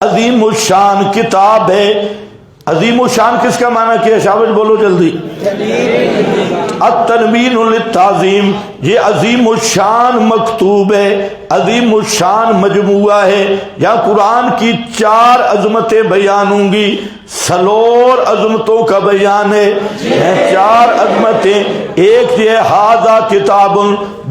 عظیم الشان کتاب ہے۔ عظیم الشان کس کا معنی کیا ہے؟ شاوش بولو جلدی۔ التنوین للتعظیم، یہ عظیم الشان مکتوب ہے، عظیم الشان مجموعہ ہے۔ یہاں قرآن کی 4 عظمتیں بیان ہوں گی، سلور عظمتوں کا بیان ہے۔ 4 عظمتیں، ایک یہ ھذا کتاب،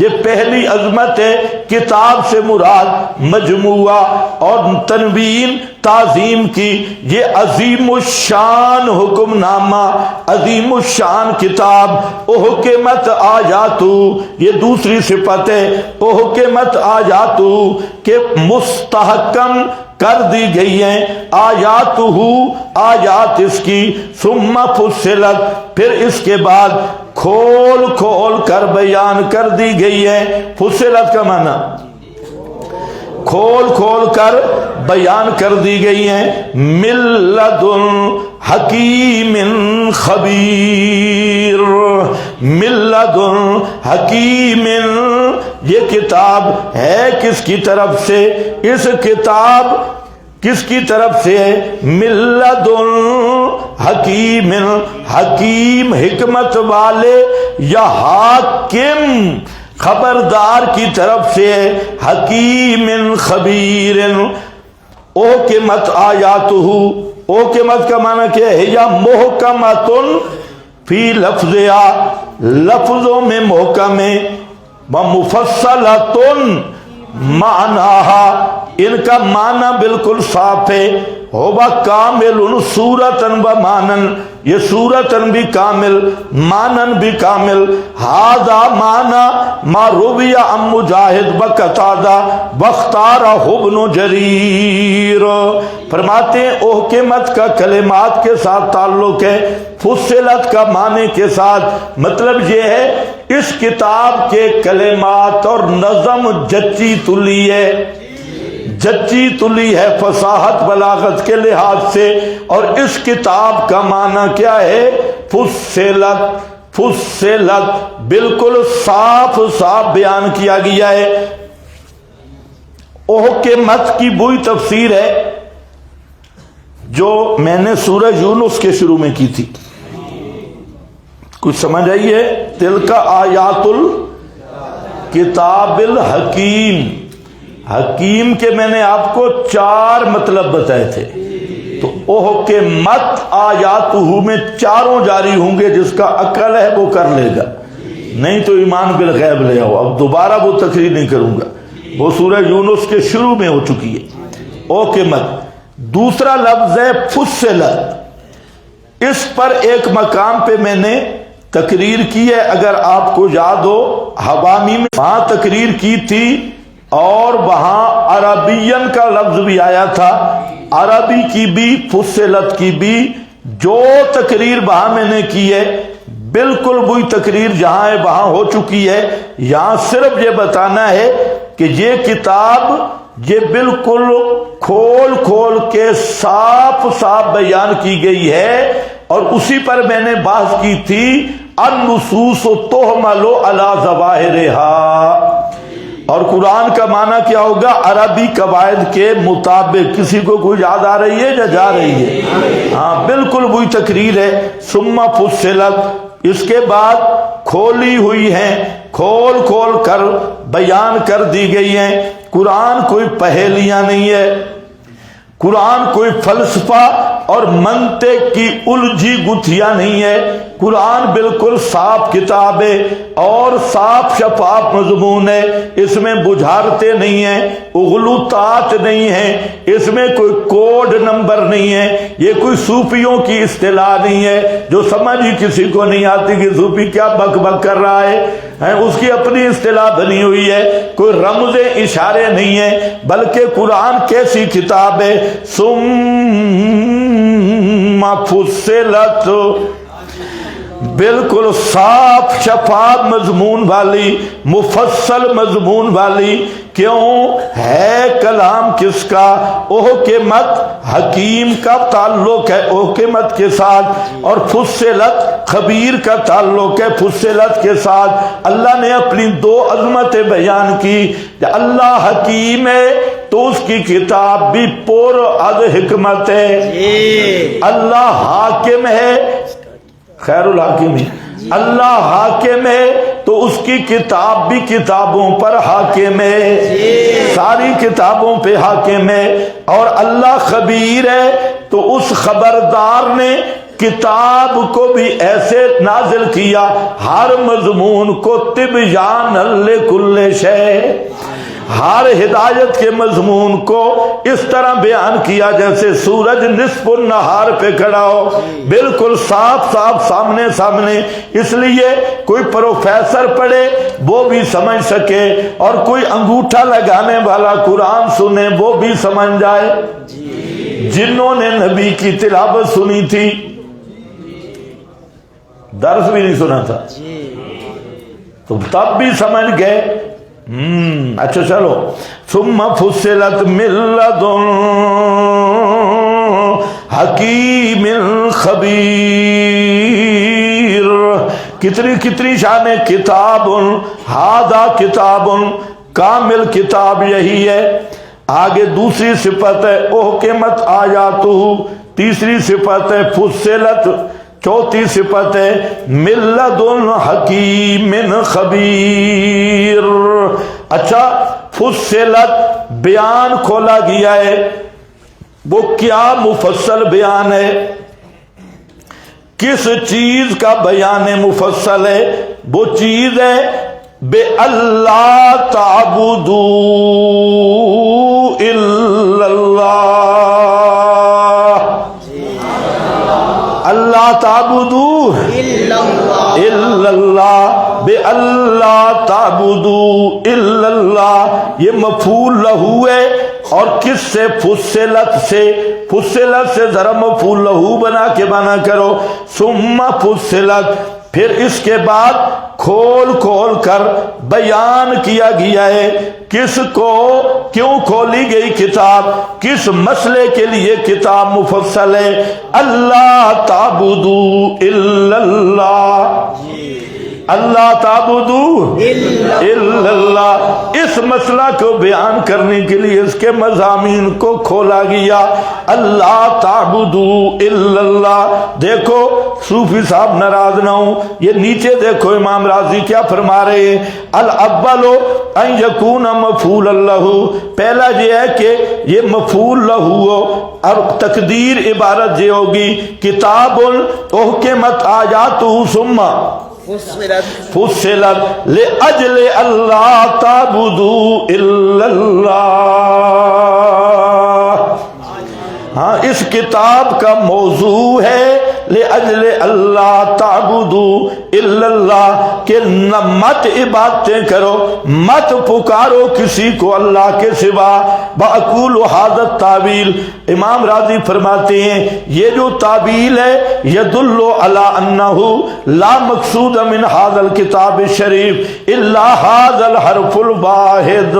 یہ پہلی عظمت ہے، کتاب سے مراد مجموعہ، اور تنوین تعظیم کی، یہ عظیم الشان حکم نامہ، عظیم الشان کتاب۔ احکمت آیاتو، یہ دوسری صفت ہے، احکمت آیاتو کہ مستحکم کر دی گئی ہیں، آیاتہ آیات اس کی، ثم فصلت پھر اس کے بعد کھول کھول کر بیان کر دی گئی ہے۔ فصلت کا معنی کھول کھول کر بیان کر دی گئی ہیں۔ من لدن حکیم خبیر، من لدن حکیم، یہ کتاب ہے کس کی طرف سے؟ اس کتاب کس کی طرف سے ہے؟ من لدن حکیم، حکیم حکمت والے یا حاکم خبردار کی طرف سے ہے، حکیم خبیر۔ اوکمت آیاتہ، اوکمت کا معنی کیا ہے؟ یا محکمت فی لفظیا، لفظوں میں محکم ہے، ومفصلۃ معناہا، ان کا معنی بالکل صاف ہے۔ ہوا کامل صورتاً و معنن، یہ صورتاً بھی کامل، معنن بھی کامل۔ ھذا معنی ما روی عن مجاہد وقتادہ واختارہ ابن جریر۔ فرماتے ہیں احکمت کا کلمات کے ساتھ تعلق ہے، فصلت کا معنی کے ساتھ مطلب یہ ہے اس کتاب کے کلمات اور نظم جچی تلی ہے، جچی تلی ہے فصاحت بلاغت کے لحاظ سے، اور اس کتاب کا معنی کیا ہے؟ فصلت، فصلت بالکل صاف صاف بیان کیا گیا ہے۔ احکمت کی وہی تفسیر ہے جو میں نے سورہ یونس کے شروع میں کی تھی، کچھ سمجھ آئی ہے؟ تلک آیات الکتاب الحکیم، حکیم کے میں نے آپ کو 4 مطلب بتائے تھے، تو احکمت آیاتہ میں 4 جاری ہوں گے، جس کا عقل ہے وہ کر لے گا، نہیں تو ایمان بالغیب لے آؤ۔ اب دوبارہ وہ تقریر نہیں کروں گا، وہ سورہ یونس کے شروع میں ہو چکی ہے۔ احکمت دوسرا لفظ ہے فصلت، اس پر ایک مقام پہ میں نے تقریر کی ہے، اگر آپ کو یاد ہو، حوامی میں وہاں تقریر کی تھی، اور وہاں عربین کا لفظ بھی آیا تھا، عربی کی بھی فصلت کی بھی۔ جو تقریر وہاں میں نے کی ہے بالکل وہی تقریر جہاں ہے وہاں ہو چکی ہے۔ یہاں صرف یہ بتانا ہے کہ یہ کتاب یہ بالکل کھول کھول کے صاف صاف بیان کی گئی ہے، اور اسی پر میں نے بحث کی تھی النصوص تحمل علی ظواہرہا، اور قرآن کا معنی کیا ہوگا؟ عربی قواعد کے مطابق۔ کسی کو کوئی یاد آ رہی ہے یا جا رہی ہے؟ ہاں بالکل وہی تقریر ہے۔ ثم فصلت، اس کے بعد کھولی ہوئی ہیں، کھول کھول کر بیان کر دی گئی ہیں۔ قرآن کوئی پہیلیاں نہیں ہے، قرآن کوئی فلسفہ اور منطق کی الجھی گتھیاں نہیں ہے، قرآن بالکل صاف کتاب ہے اور صاف شفاف مضمون ہے، اس میں بجھارتیں نہیں ہیں، اغلوطات نہیں ہیں، اس میں کوئی کوڈ نمبر نہیں ہے، یہ کوئی صوفیوں کی اصطلاح نہیں ہے جو سمجھ ہی کسی کو نہیں آتی کہ صوفی کیا بک بک کر رہا ہے، اس کی اپنی اصطلاح بنی ہوئی ہے، کوئی رمز اشارے نہیں ہیں، بلکہ قرآن کیسی کتاب ہے؟ ثم فصلت، بالکل صاف شفاف مضمون والی، مفصل مضمون والی۔ کیوں ہے؟ کلام کس کا؟ احکمت حکیم کا تعلق ہے احکمت کے ساتھ، اور فصلت خبیر کا تعلق ہے فصلت کے ساتھ۔ اللہ نے اپنی 2 عظمتیں بیان کی، اللہ حکیم ہے تو تو اس کی کتاب بھی پر از حکمت ہے۔ اللہ حاکم ہے، خیر الحاکم ہے، اللہ حاکم ہے تو اس کی کتاب بھی کتابوں پر حاکم ہے، ساری کتابوں پہ حاکم ہے۔ اور اللہ خبیر ہے تو اس خبردار نے کتاب کو بھی ایسے نازل کیا، ہر مضمون کو تبیان لکل شیء، ہر ہدایت کے مضمون کو اس طرح بیان کیا جیسے سورج نصف النہار پہ کھڑا ہو، بالکل صاف صاف سامنے سامنے، اس لیے کوئی پروفیسر پڑھے وہ بھی سمجھ سکے، اور کوئی انگوٹھا لگانے والا قرآن سنے وہ بھی سمجھ جائے۔ جنہوں نے نبی کی تلاوت سنی تھی، درس بھی نہیں سنا تھا، تو تب بھی سمجھ گئے۔ اچھا چلو، ثم فصلت من لدن حکیم خبیر، کتنی شان کتاب، ہذا کتاب، کامل کتاب یہی ہے۔ آگے دوسری صفت ہے احکمت آیاتہ، تیسری صفت ہے فصلت، چوتھی صفت ہے من لدن حکیم خبیر۔ اچھا، فصلت بیان کھولا گیا ہے، وہ کیا مفصل بیان ہے؟ کس چیز کا بیان مفصل ہے؟ وہ چیز ہے بے اللہ تعبدوا الا اللہ تعبدوا الا اللہ، بے اللہ تعبدوا الا اللہ، یہ مفعول لہو ہے، اور کس سے؟ فصلت سے، فصلت سے ذرا مفعول لہو بنا کے بنا کرو، ثم فصلت، پھر اس کے بعد کھول کھول کر بیان کیا گیا ہے کس کو کیوں کھولی گئی کتاب، کس مسئلے کے لیے کتاب مفصل ہے۔ اللہ تعبدوا الا اللہ، اللہ تعبدوا الا اللہ، اس مسئلہ کو بیان کرنے کے لیے اس کے مضامین کو کھولا گیا۔ اللہ تعبدوا الا اللہ۔ دیکھو صوفی صاحب ناراض نہ ہوں، یہ نیچے دیکھو امام راضی کیا فرما رہے ہیں، الاول ان یکون مفعول لہ، پہلا یہ ہے کہ یہ مفعول لہ ہو، اور تقدیر عبارت یہ ہوگی کتاب احکمت آیاتہ ثم فصلت لأجل اللہ تعبدوا الا اللہ۔ ہاں، اس کتاب کا موضوع ہے لأجل اللہ تعبدوا الا اللہ، کہ نہ مت عبادتیں کرو، مت پکارو کسی کو اللہ کے سوا۔ بأقول ھذا التاویل، امام راضی فرماتے ہیں یہ جو تعبیل ہے یدل علی انہ لا مقصود من ھذا الکتاب الشریف الا ھذا الحرف الواحد،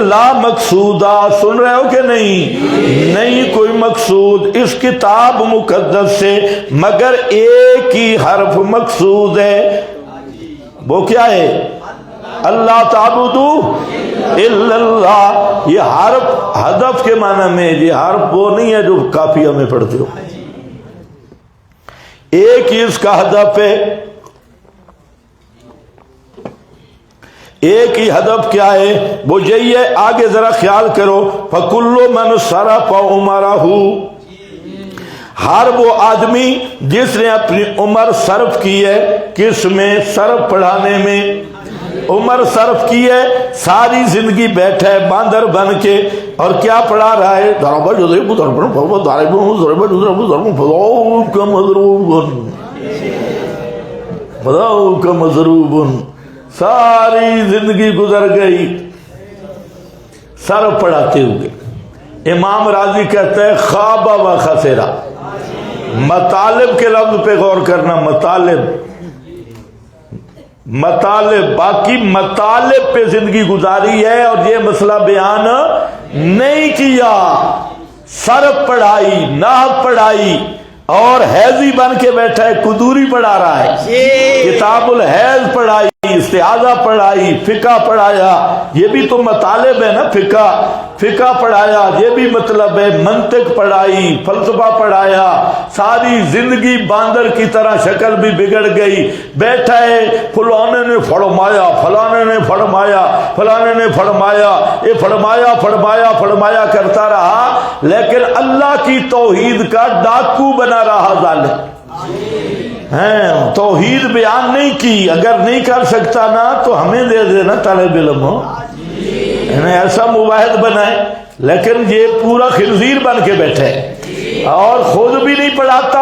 لا مقصودہ، سن رہے ہو کہ نہیں کوئی مقصود اس کتاب مقدس سے مگر ایک ہی حرف مقصود ہے، وہ کیا ہے؟ اللہ تعبدوا الا اللہ۔ یہ حرف ہدف کے معنی میں، یہ حرف وہ نہیں ہے جو قافیہ میں پڑھتے ہو، ایک ہی اس کا ہدف ہے، ایک ہی ہدف کیا ہے؟ وہ یہی ہے، آگے ذرا خیال کرو، فَكُلُّ مَنْ صَرَفَ عُمَرَهُ، ہر وہ آدمی جس نے اپنی عمر صرف کی ہے، کس میں؟ صرف پڑھانے میں عمر صرف کی ہے، ساری زندگی بیٹھا ہے باندر بن کے، اور کیا پڑھا رہا ہے؟ ساری زندگی گزر گئی صرف پڑھاتے ہوئے۔ امام راضی کہتا ہے خواب و خسرہ، مطالب کے لفظ پہ غور کرنا، مطالب، باقی مطالب پہ زندگی گزاری ہے اور یہ مسئلہ بیان نہیں کیا۔ صرف پڑھائی، نحو پڑھائی، اور حیضی بن کے بیٹھا ہے، قدوری پڑھا رہا ہے، کتاب الحیض پڑھائی، استعاذہ پڑھائی، فقہ پڑھایا، یہ بھی تو مطالب ہے نا، فقہ پڑھایا، یہ بھی مطلب ہے، منطق پڑھائی، فلسفہ پڑھایا، ساری زندگی باندر کی طرح شکل بھی بگڑ گئی، بیٹھا ہے فلانے نے فرمایا، فلانے نے فرمایا، فلانے نے فرمایا، یہ فرمایا فرمایا فرمایا کرتا رہا، لیکن اللہ کی توحید کا ڈاکو بنا رہا ظالم، توحید بیان نہیں کی۔ اگر نہیں کر سکتا نا تو ہمیں دے دینا طالب علم ہو، ایسا مواحد بنائے، لیکن یہ پورا خنزیر بن کے بیٹھے اور خود بھی نہیں پڑھاتا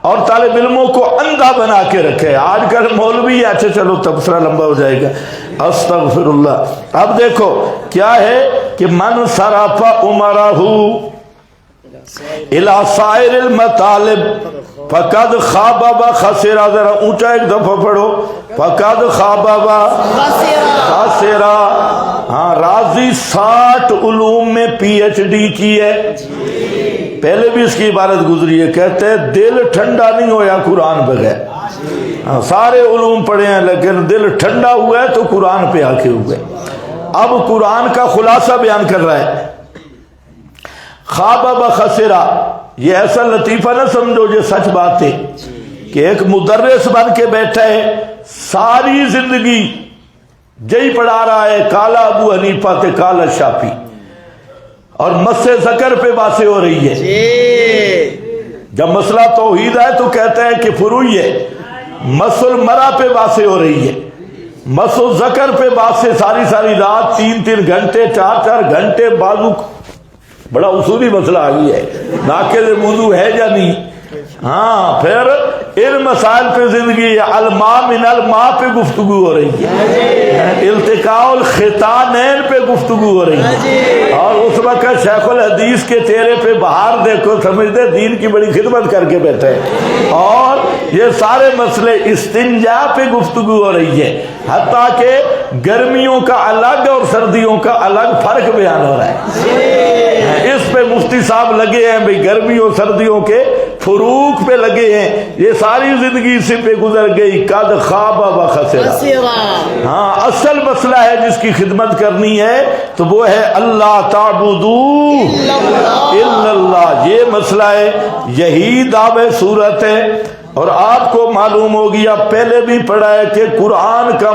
اور طالب علموں کو اندھا بنا کے رکھے۔ آج کل مولوی، اچھا چلو تبصرہ لمبا ہو جائے گا، استغفر اللہ۔ اب دیکھو کیا ہے کہ من صرف عمرہ الی سائر المطالب فقد خاب و خسر، ذرا اونچا ایک دفعہ پڑھو، فقد خاب و خسر۔ ہاں، راضی 60 علوم میں پی ایچ ڈی کی ہے، پہلے بھی اس کی عبارت گزری ہے، کہتے ہیں دل ٹھنڈا نہیں ہویا قرآن بغیر، سارے علوم پڑھے ہیں لیکن دل ٹھنڈا ہوا ہے تو قرآن پہ آ کے ہوئے۔ اب قرآن کا خلاصہ بیان کر رہا ہے، خواب و خسرہ، یہ ایسا لطیفہ نہ سمجھو، یہ سچ بات ہے کہ ایک مدرس بن کے بیٹھا ہے، ساری زندگی جئی پڑھا رہا ہے، کالا ابو حنیفہ تے کالا شافعی، اور مس ذکر پہ باتیں ہو رہی ہے۔ جب مسئلہ توحید ہے تو کہتا ہے کہ فروعی ہے، مس المرا پہ باتیں ہو رہی ہے، مس ذکر پہ باتیں ساری رات 3 گھنٹے 4 گھنٹے، بازو بڑا اصولی مسئلہ آ گیا ہے، ناقض موضوع ہے یا نہیں۔ ہاں، پھر ان مسائل پہ زندگی، الماء من الماء پہ گفتگو ہو رہی ہے، التقاء الختانین پہ گفتگو ہو رہی ہے، اور اس وقت شیخ الحدیث کے چہرے پہ بہار دیکھو، سمجھتے دین کی بڑی خدمت کر کے بیٹھے، اور یہ سارے مسئلے استنجا پہ گفتگو ہو رہی ہے، حتیٰ کہ گرمیوں کا الگ اور سردیوں کا الگ فرق بیان ہو رہا ہے۔ اس پہ مفتی صاحب لگے ہیں بھئی، گرمیوں سردیوں کے فروق پہ لگے ہیں، یہ ساری زندگی اسی پہ گزر گئی، قد خواب و خسرہ۔ ہاں، اصل مسئلہ ہے جس کی خدمت کرنی ہے تو وہ ہے اللہ تعبدو الا اللہ، یہ مسئلہ ہے، یہی دعوے صورت ہے۔ اور آپ کو معلوم ہو گیا، پہلے بھی پڑھا ہے کہ قرآن کا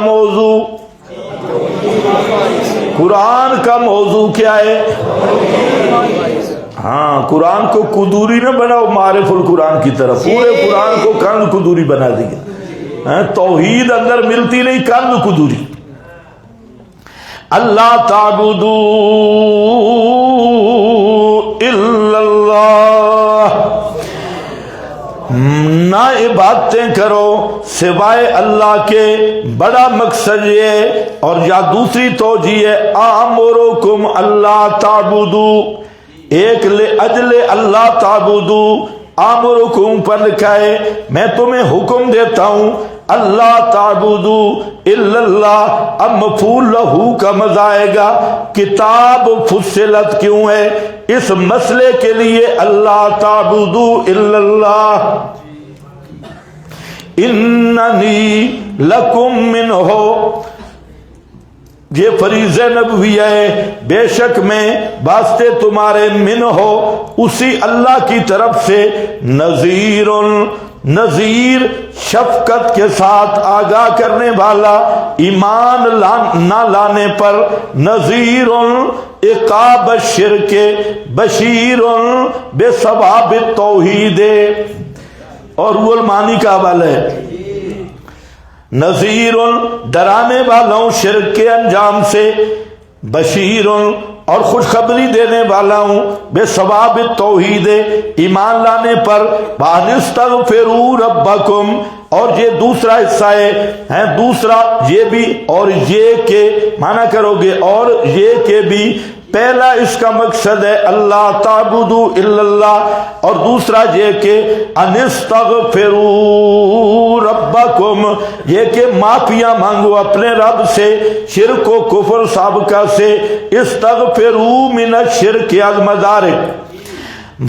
موضوع کیا ہے؟ ہاں، قرآن کو قدوری نہ بناؤ معارف القرآن کی طرف، پورے قرآن کو کنز قدوری بنا دیا، توحید اندر ملتی نہیں، کنز قدوری۔ اللہ تعبدو الا اللہ، نہ عبادتیں کرو سوائے اللہ کے، بڑا مقصد یہ، اور یا دوسری توجیہ ہے آمرکم اللہ تعبدو، ایک لأجل اللہ تعبدو، آمرکم پر لکھا ہے میں تمہیں حکم دیتا ہوں، اللہ تعبدو الا اللہ، اب مفعول لہو کا مزہ آئے گا، کتاب فصلت کیوں ہے؟ اس مسئلے کے لیے اللہ تعبدو الا اللہ، اننی لکم منہ، یہ فریضہ نبوی ہے، بے شک میں واسطے تمہارے من ہو اسی اللہ کی طرف سے، نذیر شفقت کے ساتھ آگاہ کرنے والا، ایمان نہ لانے پر، نذیر عقاب الشرک، بشیر بے ثواب التوحید، اور وہ المانی کا حوالہ ہے، نذیر ڈرانے والا ہوں شرک کے انجام سے، بشیر اور خوشخبری دینے والا ہوں بے ثواب توحید، ایمان لانے پر، وَأَنِسْتَغْفِرُوا رَبَّكُمْ، اور یہ دوسرا حصہ ہے، دوسرا یہ بھی، اور یہ کہ معنی کرو گے، اور یہ کہ بھی، پہلا اس کا مقصد ہے اللہ تعبدو الا اللہ، اور دوسرا یہ کہ انستغفروا ربکم، یہ کہ معافیاں مانگو اپنے رب سے شرک و کفر سابقہ سے، استغفروا من الشرک المدارک،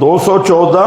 214।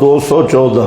214,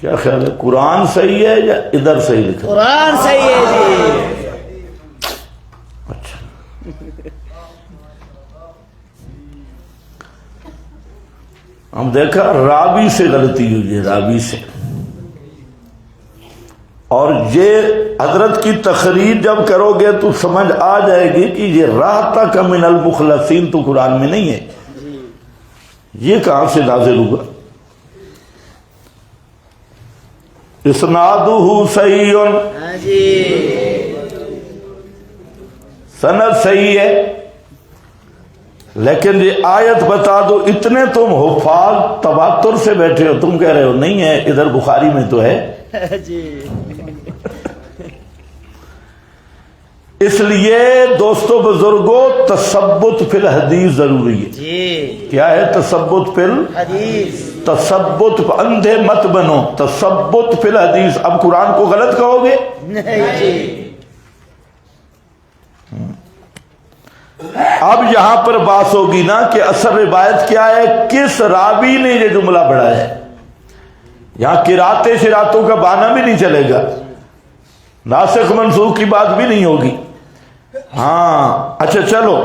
کیا خیال ہے، قرآن صحیح ہے یا ادھر صحیح لکھا؟ قرآن صحیح ہے جی. اچھا، ہم دیکھا راوی سے غلطی ہوئی ہے، راوی سے. اور یہ حضرت کی تخریج جب کرو گے تو سمجھ آ جائے گی کہ یہ راحتک من المخلصین تو قرآن میں نہیں ہے. یہ کہاں سے نازل ہوا؟ اسنادہ صحیح، ہاں جی. سند صحیح ہے، لیکن یہ آیت بتا دو. اتنے تم حفاظ تواتر سے بیٹھے ہو، تم کہہ رہے ہو نہیں ہے، ادھر بخاری میں تو ہے. جی. اس لیے دوستو بزرگوں، تثبت فی الحدیث ضروری ہے. جی. کیا ہے تثبت فی حدیث. تثبت، اندھے مت بنو، تثبت فی الحدیث. اب قرآن کو غلط کہو گے؟ نہیں جی. اب یہاں پر بات ہوگی نا کہ اصل روایت کیا ہے، کس راوی نے یہ جملہ پڑھا ہے. یہاں قرات شراتوں کا بہانہ بھی نہیں چلے گا، ناسخ منسوخ کی بات بھی نہیں ہوگی. ہاں اچھا چلو.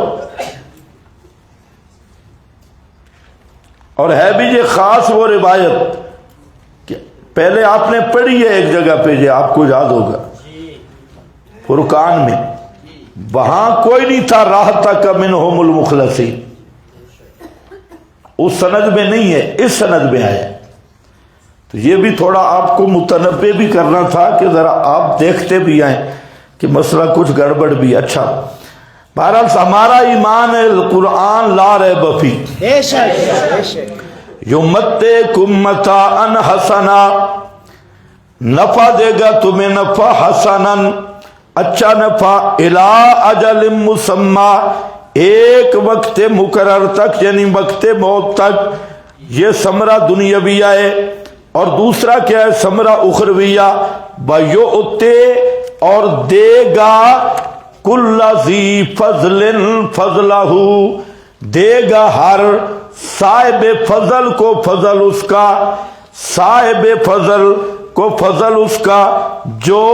اور ہے بھی یہ خاص وہ روایت کہ پہلے آپ نے پڑھی ہے ایک جگہ پہ، یہ آپ کو یاد ہوگا فرقان میں، وہاں کوئی نہیں تھا راحتک منہم المخلصین. اس سند میں نہیں ہے، اس سند میں آیا. تو یہ بھی تھوڑا آپ کو متنبہ بھی کرنا تھا کہ ذرا آپ دیکھتے بھی آئیں کہ مسئلہ کچھ گڑبڑ بھی. اچھا بہرحال ہمارا ایمان ہے القرآن لا ریب فیہ، بے شک بے شک. یمتعکم متاعا حسنا، نفع دے گا تمہیں نفع حسنا، اچھا نفع، الی اجل مسمی، ایک وقت مقرر تک، یعنی وقت موت تک. یہ ثمرہ دنیاویہ ہے. اور دوسرا کیا ہے ثمرہ اخرویہ، وَيُؤْتِ، اور دے گا کُلَّ ذِی فضل فضلہ، دے گا ہر صاحب فضل کو فضل اس کا، صاحب فضل کو فضل اس کا، جو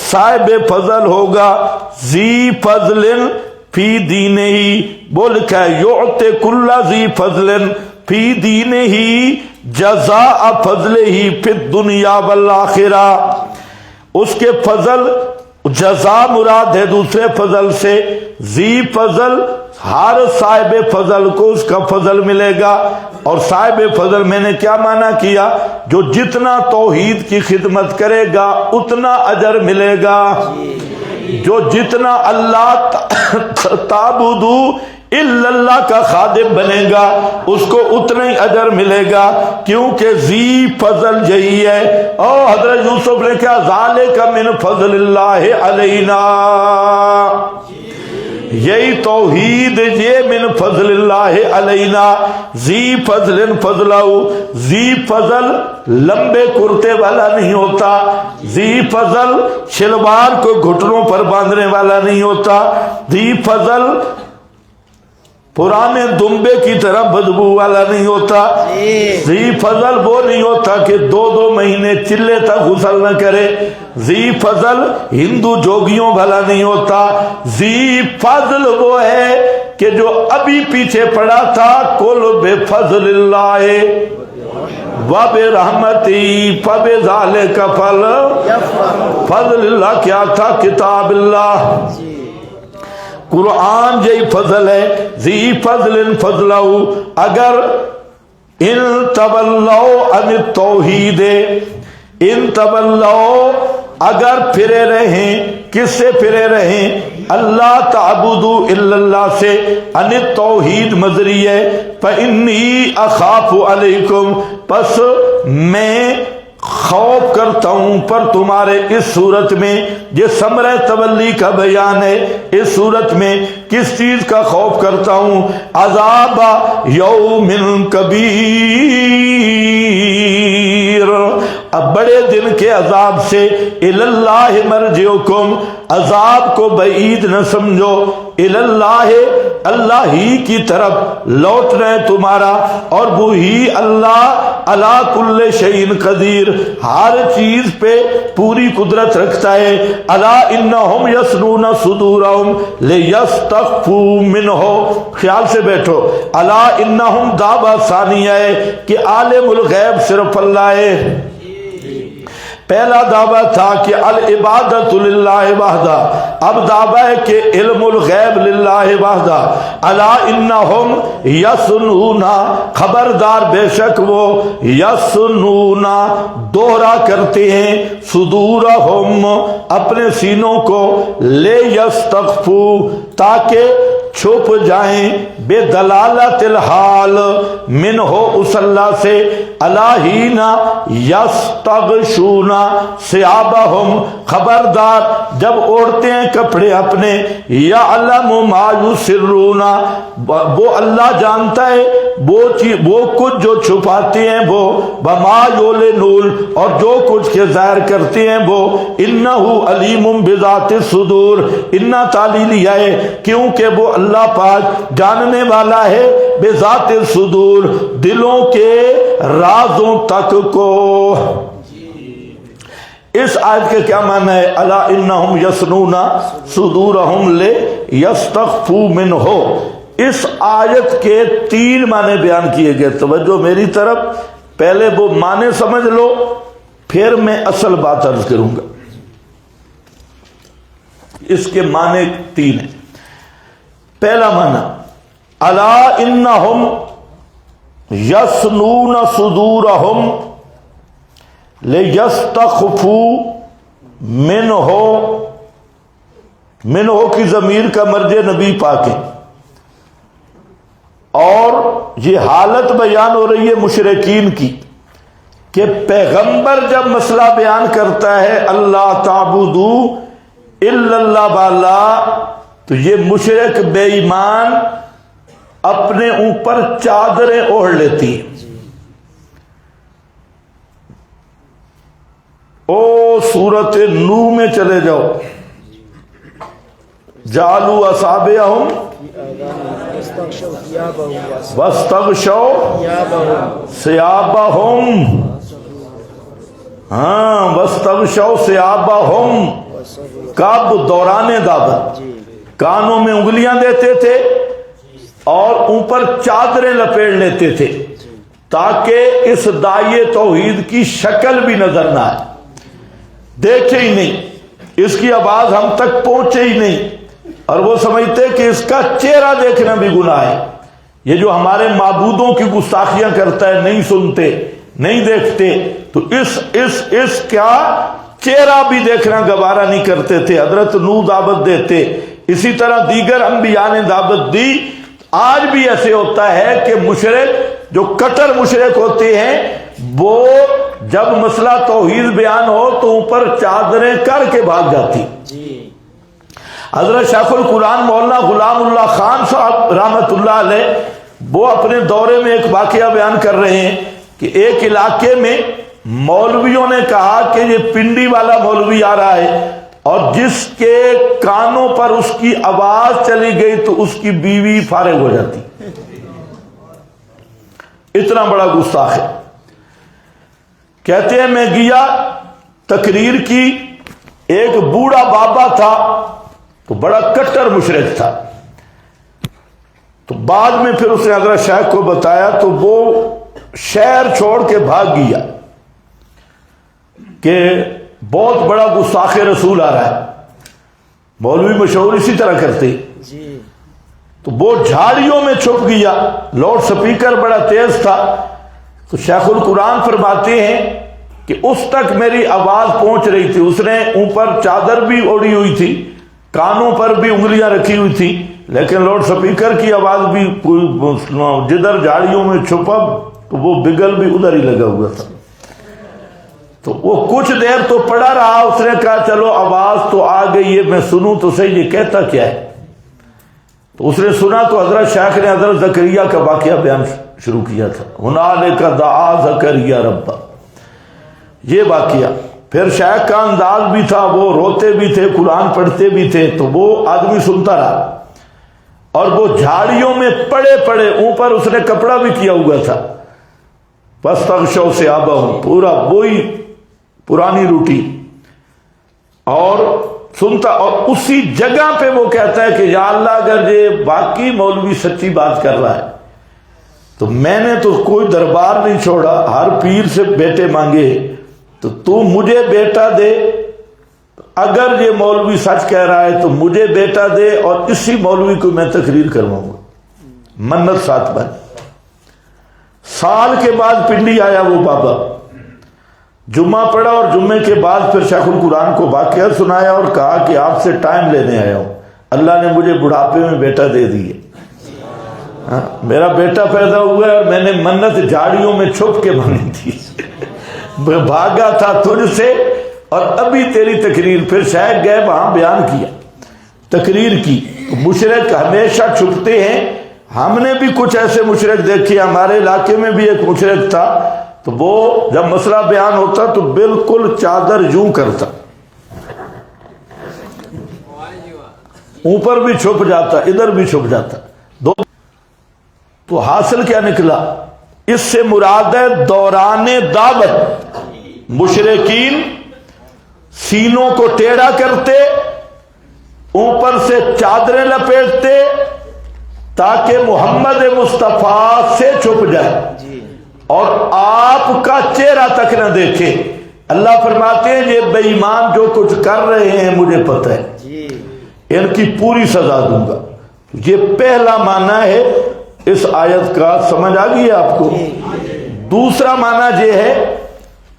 صاحب فضل ہوگا. ذی فضل فی دینہ، وہ لکھا ہے یعطِ کُلَّ ذی فضل فی دینہ جزاء فضلہ فی الدنیا والآخرہ. اس کے فضل، جزا مراد ہے دوسرے فضل سے. ذی فضل، ہر صاحب فضل کو اس کا فضل ملے گا. اور صاحب فضل میں نے کیا معنی کیا، جو جتنا توحید کی خدمت کرے گا اتنا اجر ملے گا. جو جتنا اللہ تعبدو الا اللہ کا خادم بنے گا اس کو اتنا ہی اجر ملے گا، کیونکہ ذی فضل یہی ہے. اور حضرت یوسف نے کیا، ذالک من فضل اللہ علینا، یہی توحید، یہ من فضل اللہ علینا. ذی فضل فضلہ، ذی فضل لمبے کرتے والا نہیں ہوتا، ذی فضل شلوار کو گھٹنوں پر باندھنے والا نہیں ہوتا، ذی فضل پرانے دمبے کی طرح بدبو والا نہیں ہوتا. ذی فضل وہ نہیں ہوتا کہ 2 مہینے چلے تک غسل نہ کرے. ذی فضل ہندو جوگیوں والا نہیں ہوتا. ذی فضل وہ ہے کہ جو ابھی پیچھے پڑا تھا، کل بفضل اللہ وبرحمتہ فبذلک فضل اللہ. کیا تھا، کتاب اللہ، قرآن یہی فضل ہے. ذی فضل فضلہ، اگر ان تولوا عن التوحید، ان تولوا اگر پھرے رہیں، کس سے پھرے رہیں، اللہ تعبدوا الا اللہ سے، عن التوحید مضری ہے. فإنی اخاف علیکم، پس میں خوف کرتا ہوں پر تمہارے. اس صورت میں یہ ثمرہ تولی کا بیان ہے. اس صورت میں کس چیز کا خوف کرتا ہوں، عذاب یوم کبیر، اب بڑے دن کے عذاب سے. الاللہ مرجعکم، عذاب کو بعید نہ سمجھو، الاللہ اللہ ہی کی طرف لوٹنا ہے تمہارا، اور وہی اللہ علی کل شیء قدیر، ہر چیز پہ پوری قدرت رکھتا ہے۔ الا انہم یسنون صدورہم لیستخفوا منہ، خیال سے بیٹھو، الا انہم دعویٰ ثانیہ ہے کہ عالم الغیب صرف اللہ ہے۔ پہلا دعویٰ تھا کہ العبادت للہ وحدہ، اب دعویٰ ہے کہ علم الغیب للہ وحدہ۔ الا انہم یسنون، خبردار بے شک وہ یسنون دوہرا کرتے ہیں، صدورہم اپنے سینوں کو، لے یستخفوا تاکہ چھپ جائیں، بے دلالت الحال منہ اس اللہ سے، الہینا یستغشون ثیابہم، خبردار جب اوڑھتے ہیں کپڑے اپنے، یعلم ما یسرون، وہ اللہ جانتا ہے وہ کچھ جو چھپاتے ہیں وہ، وما یعلنون، اور جو کچھ کے ظاہر کرتے ہیں وہ، انہ علیم بذات الصدور، انہ تعلیل لیا ہے کیونکہ وہ اللہ پاک جاننے والا ہے بذات الصدور، دلوں کے رازوں تک کو۔ اس آیت کے کیا معنی ہے؟ الا انہم یسنون صدورہم لیستخفوا منہ، اس آیت کے 3 معنی بیان کیے گئے، توجہ میری طرف، پہلے وہ معنی سمجھ لو پھر میں اصل بات عرض کروں گا۔ اس کے معنی 3 ہیں۔ پہلا معنی، الا انہم یسنون صدورہم لیستخفوا منہ، منہ کی ضمیر کا مرجع نبی پاک ہے، اور یہ حالت بیان ہو رہی ہے مشرکین کی کہ پیغمبر جب مسئلہ بیان کرتا ہے اللہ تعبدو الا اللہ بالا، تو یہ مشرک بے ایمان اپنے اوپر چادریں اوڑھ لیتی ہیں۔ او سورت نوح میں چلے جاؤ، جعلوا اصابعہم واستغشوا ثیابہم، ہاں واستغشوا ثیابہم، کب؟ دوران دعوت، کانوں میں انگلیاں دیتے تھے اور اوپر چادریں لپیٹ لیتے تھے تاکہ اس داعی توحید کی شکل بھی نظر نہ آئے، دیکھے ہی نہیں، اس کی آواز ہم تک پہنچے ہی نہیں، اور وہ سمجھتے کہ اس کا چہرہ دیکھنا بھی گناہ ہے۔ یہ جو ہمارے معبودوں کی گستاخیاں کرتا ہے، نہیں سنتے نہیں دیکھتے، تو اس کا چہرہ بھی دیکھنا گوارا نہیں کرتے تھے۔ حضرت نوح دعوت دیتے، اسی طرح دیگر انبیاء نے دعوت دی۔ آج بھی ایسے ہوتا ہے کہ مشرک جو کٹر مشرک ہوتے ہیں، وہ جب مسئلہ توحید بیان ہو تو اوپر چادریں کر کے بھاگ جاتی۔ حضرت شیخ القرآن مولانا غلام اللہ خان صاحب رحمت اللہ علیہ، وہ اپنے دورے میں ایک واقعہ بیان کر رہے ہیں کہ ایک علاقے میں مولویوں نے کہا کہ یہ پنڈی والا مولوی آ رہا ہے، اور جس کے کانوں پر اس کی آواز چلی گئی تو اس کی بیوی فارغ ہو جاتی، اتنا بڑا گستاخ ہے۔ کہتے ہیں میں گیا تقریر کی، ایک بوڑھا بابا تھا تو بڑا کٹر مشرک تھا، تو بعد میں پھر اس نے حضرت شیخ کو بتایا تو وہ شہر چھوڑ کے بھاگ گیا کہ بہت بڑا گستاخ رسول آ رہا ہے۔ مولوی مشہور اسی طرح کرتے، تو وہ جھاڑیوں میں چھپ گیا، لاؤڈ سپیکر بڑا تیز تھا، تو شیخ القرآن فرماتے ہیں کہ اس تک میری آواز پہنچ رہی تھی، اس نے اوپر چادر بھی اوڑھی ہوئی تھی، کانوں پر بھی انگلیاں رکھی ہوئی تھی، لیکن لاؤڈ سپیکر کی آواز بھی جدھر جھاڑیوں میں چھپا تو وہ بگل بھی ادھر ہی لگا ہوا تھا۔ تو وہ کچھ دیر تو پڑا رہا، اس نے کہا چلو آواز تو آ گئی ہے، میں سنوں تو صحیح یہ کہتا کیا ہے۔ تو اس نے سنا تو حضرت شیخ نے حضرت زکریا کا واقعہ بیان شروع کیا تھا، ہنالک دعا زکریا ربہ، یہ واقعہ۔ پھر شیخ کا انداز بھی تھا، وہ روتے بھی تھے، قرآن پڑھتے بھی تھے، تو وہ آدمی سنتا رہا۔ اور وہ جھاڑیوں میں پڑے پڑے، اوپر اس نے کپڑا بھی کیا ہوا تھا، فاستغشوا ثيابهم، پورا وہی پرانی روٹی، اور سنتا، اور اسی جگہ پہ وہ کہتا ہے کہ یا اللہ اگر یہ باقی مولوی سچی بات کر رہا ہے تو میں نے تو کوئی دربار نہیں چھوڑا، ہر پیر سے بیٹے مانگے، تو مجھے بیٹا دے، اگر یہ مولوی سچ کہہ رہا ہے تو مجھے بیٹا دے، اور اسی مولوی کو میں تقریر کرواؤں گا۔ منت ساتھ بن، سال کے بعد پنڈی آیا وہ بابا، جمعہ پڑھا، اور جمعے کے بعد پھر شیخ القرآن کو واقعہ سنایا اور کہا کہ آپ سے ٹائم لینے آیا ہوں، اللہ نے مجھے بڑھاپے میں بیٹا دے دیے، میرا بیٹا پیدا ہوا ہے، اور میں نے منت جھاڑیوں میں چھپ کے مانی تھی، بھاگا تھا تجھ سے، اور ابھی تیری تقریر، پھر شاید گئے وہاں بیان کیا، تقریر کی۔ مشرک ہمیشہ چھپتے ہیں، ہم نے بھی کچھ ایسے مشرک دیکھے، ہمارے علاقے میں بھی ایک مشرک تھا، تو وہ جب مسئلہ بیان ہوتا تو بالکل چادر یوں کرتا، اوپر بھی چھپ جاتا ادھر بھی چھپ جاتا، تو حاصل کیا نکلا؟ اس سے مراد ہے دوران دعوت مشرکین سینوں کو ٹیڑھا کرتے، اوپر سے چادریں لپیٹتے تاکہ محمد مصطفیٰ سے چھپ جائے اور آپ کا چہرہ تک نہ دیکھے۔ اللہ فرماتے ہیں یہ بے ایمان جو کچھ کر رہے ہیں مجھے پتہ ہے، ان کی پوری سزا دوں گا۔ یہ پہلا معنی ہے اس آیت کا، سمجھ آ گئی آپ کو؟ دوسرا معنی یہ ہے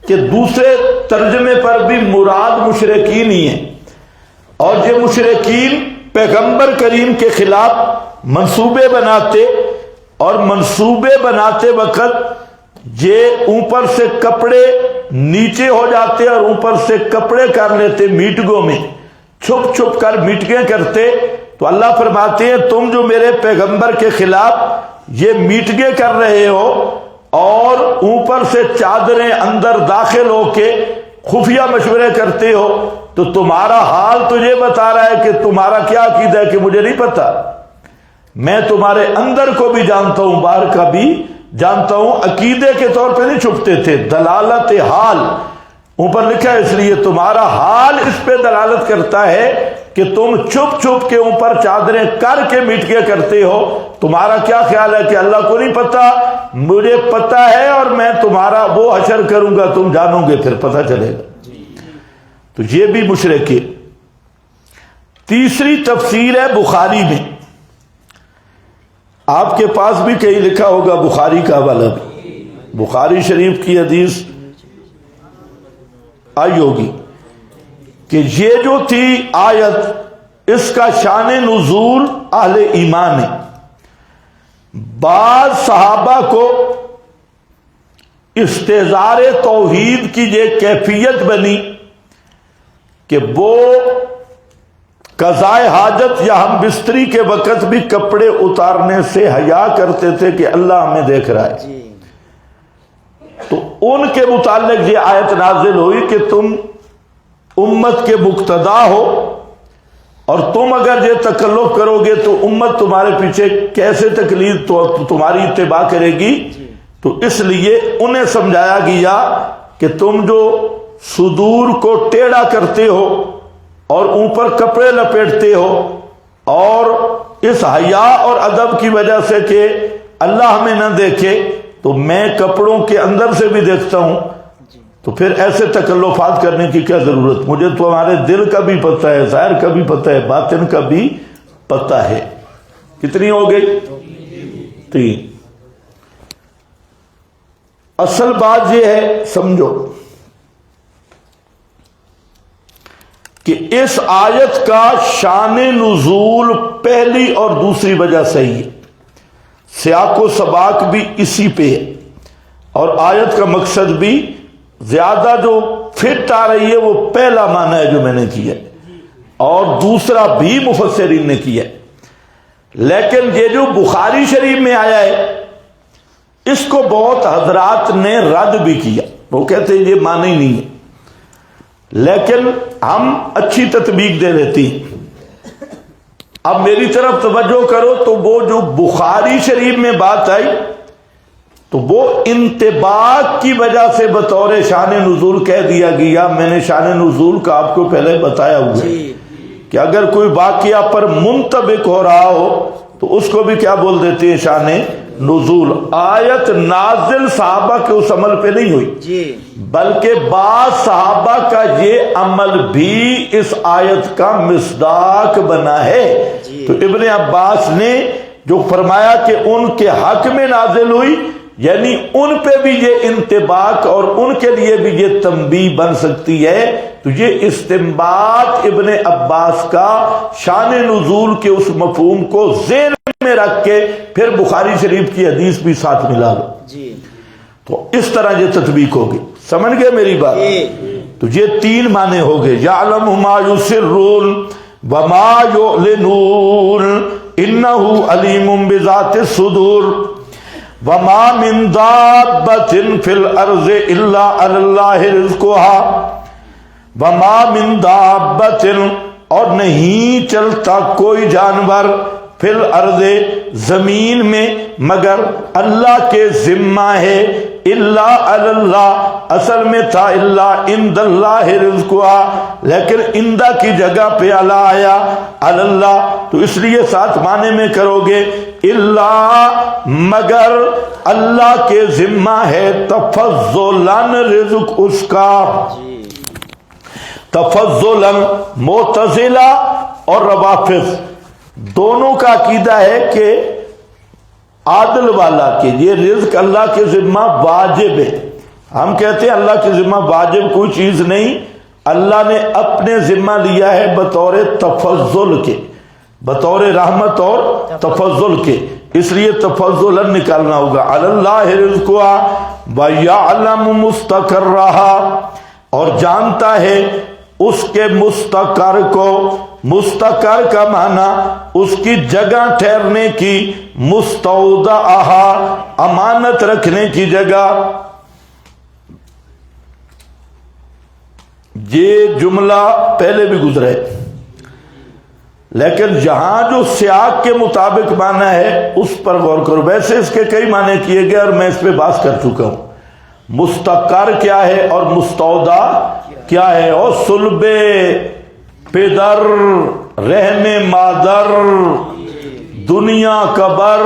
کہ دوسرے ترجمے پر بھی مراد مشرکین ہی ہیں، اور یہ مشرکین پیغمبر کریم کے خلاف منصوبے بناتے، اور منصوبے بناتے وقت یہ اوپر سے کپڑے نیچے ہو جاتے اور اوپر سے کپڑے کر لیتے میٹنگوں میں، چھپ چھپ کر میٹنگیں کرتے۔ تو اللہ فرماتے ہیں تم جو میرے پیغمبر کے خلاف یہ میٹنگیں کر رہے ہو اور اوپر سے چادریں اندر داخل ہو کے خفیہ مشورے کرتے ہو، تو تمہارا حال تو یہ بتا رہا ہے کہ تمہارا کیا عقیدہ ہے کہ مجھے نہیں پتا، میں تمہارے اندر کو بھی جانتا ہوں، باہر کا بھی جانتا ہوں۔ عقیدے کے طور پہ نہیں چھپتے تھے، دلالت حال اوپر لکھا ہے، اس لیے تمہارا حال اس پہ دلالت کرتا ہے کہ تم چھپ چھپ کے اوپر چادریں کر کے میٹنگیں کرتے ہو۔ تمہارا کیا خیال ہے کہ اللہ کو نہیں پتا؟ مجھے پتا ہے، اور میں تمہارا وہ حشر کروں گا، تم جانو گے، پھر پتہ چلے گا۔ تو یہ بھی مشرک ہے۔ تیسری تفسیر ہے بخاری میں، آپ کے پاس بھی کہیں لکھا ہوگا بخاری کا حوالہ بھی، بخاری شریف کی حدیث آئی ہوگی کہ یہ جو تھی آیت، اس کا شان نزول اہل ایمان ہے۔ بعض صحابہ کو استحضار توحید کی یہ کیفیت بنی کہ وہ قضائے حاجت یا ہم بستری کے وقت بھی کپڑے اتارنے سے حیا کرتے تھے کہ اللہ ہمیں دیکھ رہا ہے۔ تو ان کے متعلق یہ آیت نازل ہوئی کہ تم امت کے مقتدا ہو، اور تم اگر یہ تکلف کرو گے تو امت تمہارے پیچھے کیسے تقلید تو تمہاری اتباع کرے گی۔ تو اس لیے انہیں سمجھایا گیا کہ تم جو صدور کو ٹیڑھا کرتے ہو اور اوپر کپڑے لپیٹتے ہو، اور اس حیا اور ادب کی وجہ سے کہ اللہ ہمیں نہ دیکھے تو میں کپڑوں کے اندر سے بھی دیکھتا ہوں، تو پھر ایسے تکلفات کرنے کی کیا ضرورت؟ مجھے تو ہمارے دل کا بھی پتہ ہے، ظاہر کا بھی پتہ ہے، باطن کا بھی پتہ ہے۔ کتنی ہو گئی؟ 3۔ اصل بات یہ ہے، سمجھو کہ اس آیت کا شان نزول پہلی اور دوسری وجہ صحیح ہے، سیاق و سباق بھی اسی پہ ہے، اور آیت کا مقصد بھی زیادہ جو فٹ آ رہی ہے وہ پہلا معنی ہے جو میں نے کیا ہے، اور دوسرا بھی مفسرین نے کیا ہے۔ لیکن یہ جو بخاری شریف میں آیا ہے اس کو بہت حضرات نے رد بھی کیا، وہ کہتے ہیں یہ معنی ہی نہیں ہے، لیکن ہم اچھی تطبیق دے دیتی ہیں۔ اب میری طرف توجہ کرو تو وہ جو بخاری شریف میں بات آئی تو وہ انطباق کی وجہ سے بطور شان نزول کہہ دیا گیا. میں نے شان نزول کا آپ کو پہلے بتایا ہوا ہے کہ اگر کوئی واقعہ پر منطبق ہو رہا ہو تو اس کو بھی کیا بول دیتے ہیں؟ شان نزول. آیت نازل صحابہ کے اس عمل پہ نہیں ہوئی بلکہ بعض صحابہ کا یہ عمل بھی اس آیت کا مصداق بنا ہے. تو ابن عباس نے جو فرمایا کہ ان کے حق میں نازل ہوئی، یعنی ان پہ بھی یہ انطباق اور ان کے لیے بھی یہ تنبیہ بن سکتی ہے. تو یہ استنباط ابن عباس کا شان نزول کے اس مفہوم کو ذہن میں رکھ کے پھر بخاری شریف کی حدیث بھی ساتھ ملا لو. تو اس طرح یہ تطبیق ہوگی. سمجھ گئے میری بات؟ تو یہ تین معنی ہو گئے. یعلم ما یسرون وما یعلنون انہ علیم بذات الصدور وما من دابۃ فی الارض الا علی اللہ رزقها وما من دابۃ، اور نہیں چلتا کوئی جانور فی الارض زمین میں مگر اللہ کے ذمہ ہے. الا علی اللہ اصل میں تھا الا عند اللہ رزقها، لیکن اندہ کی جگہ پہ الا آیا علی اللہ، تو اس لیے ساتھ معنی میں کرو گے الا مگر اللہ کے ذمہ ہے تفضلاً رزق اس کا. تفضلاً معتزلہ اور روافض دونوں کا عقیدہ ہے کہ عادل والا کہ یہ رزق اللہ کے ذمہ واجب ہے. ہم کہتے ہیں اللہ کے ذمہ واجب کوئی چیز نہیں، اللہ نے اپنے ذمہ لیا ہے بطور تفضل کے، بطور رحمت اور تفضل کے، اس لیے تفضلا نکالنا ہوگا. علی اللہ رزقها ویعلم مستقرها، اور جانتا ہے اس کے مستقر کو. مستقر کا معنی اس کی جگہ ٹھہرنے کی، مستودعہا امانت رکھنے کی جگہ. یہ جملہ پہلے بھی گزرا ہے لیکن یہاں جو سیاق کے مطابق معنی ہے اس پر غور کرو. ویسے اس کے کئی معنی کیے گئے اور میں اس پہ بحث کر چکا ہوں. مستقر کیا ہے اور مستودع کیا ہے، اور صلب پدر، رحم مادر، دنیا قبر،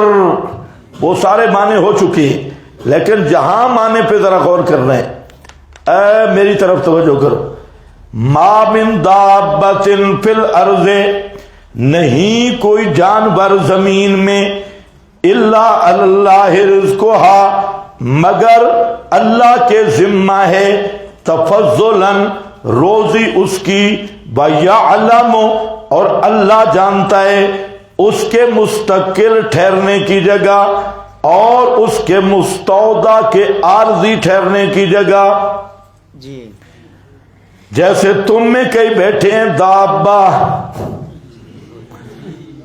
وہ سارے معنی ہو چکے ہیں. لیکن جہاں معنی پہ ذرا غور کر رہے ہیں، اے میری طرف توجہ کرو. ما من دابۃ فی الارض، نہیں کوئی جانور زمین میں، الا علی اللہ رزقها مگر اللہ کے ذمہ ہے، تفضلاً روزی اس کی، ویعلم اور اللہ جانتا ہے اس کے مستقل ٹھہرنے کی جگہ اور اس کے مستودع کے عارضی ٹھہرنے کی جگہ. جیسے تم میں کئی بیٹھے ہیں دابہ،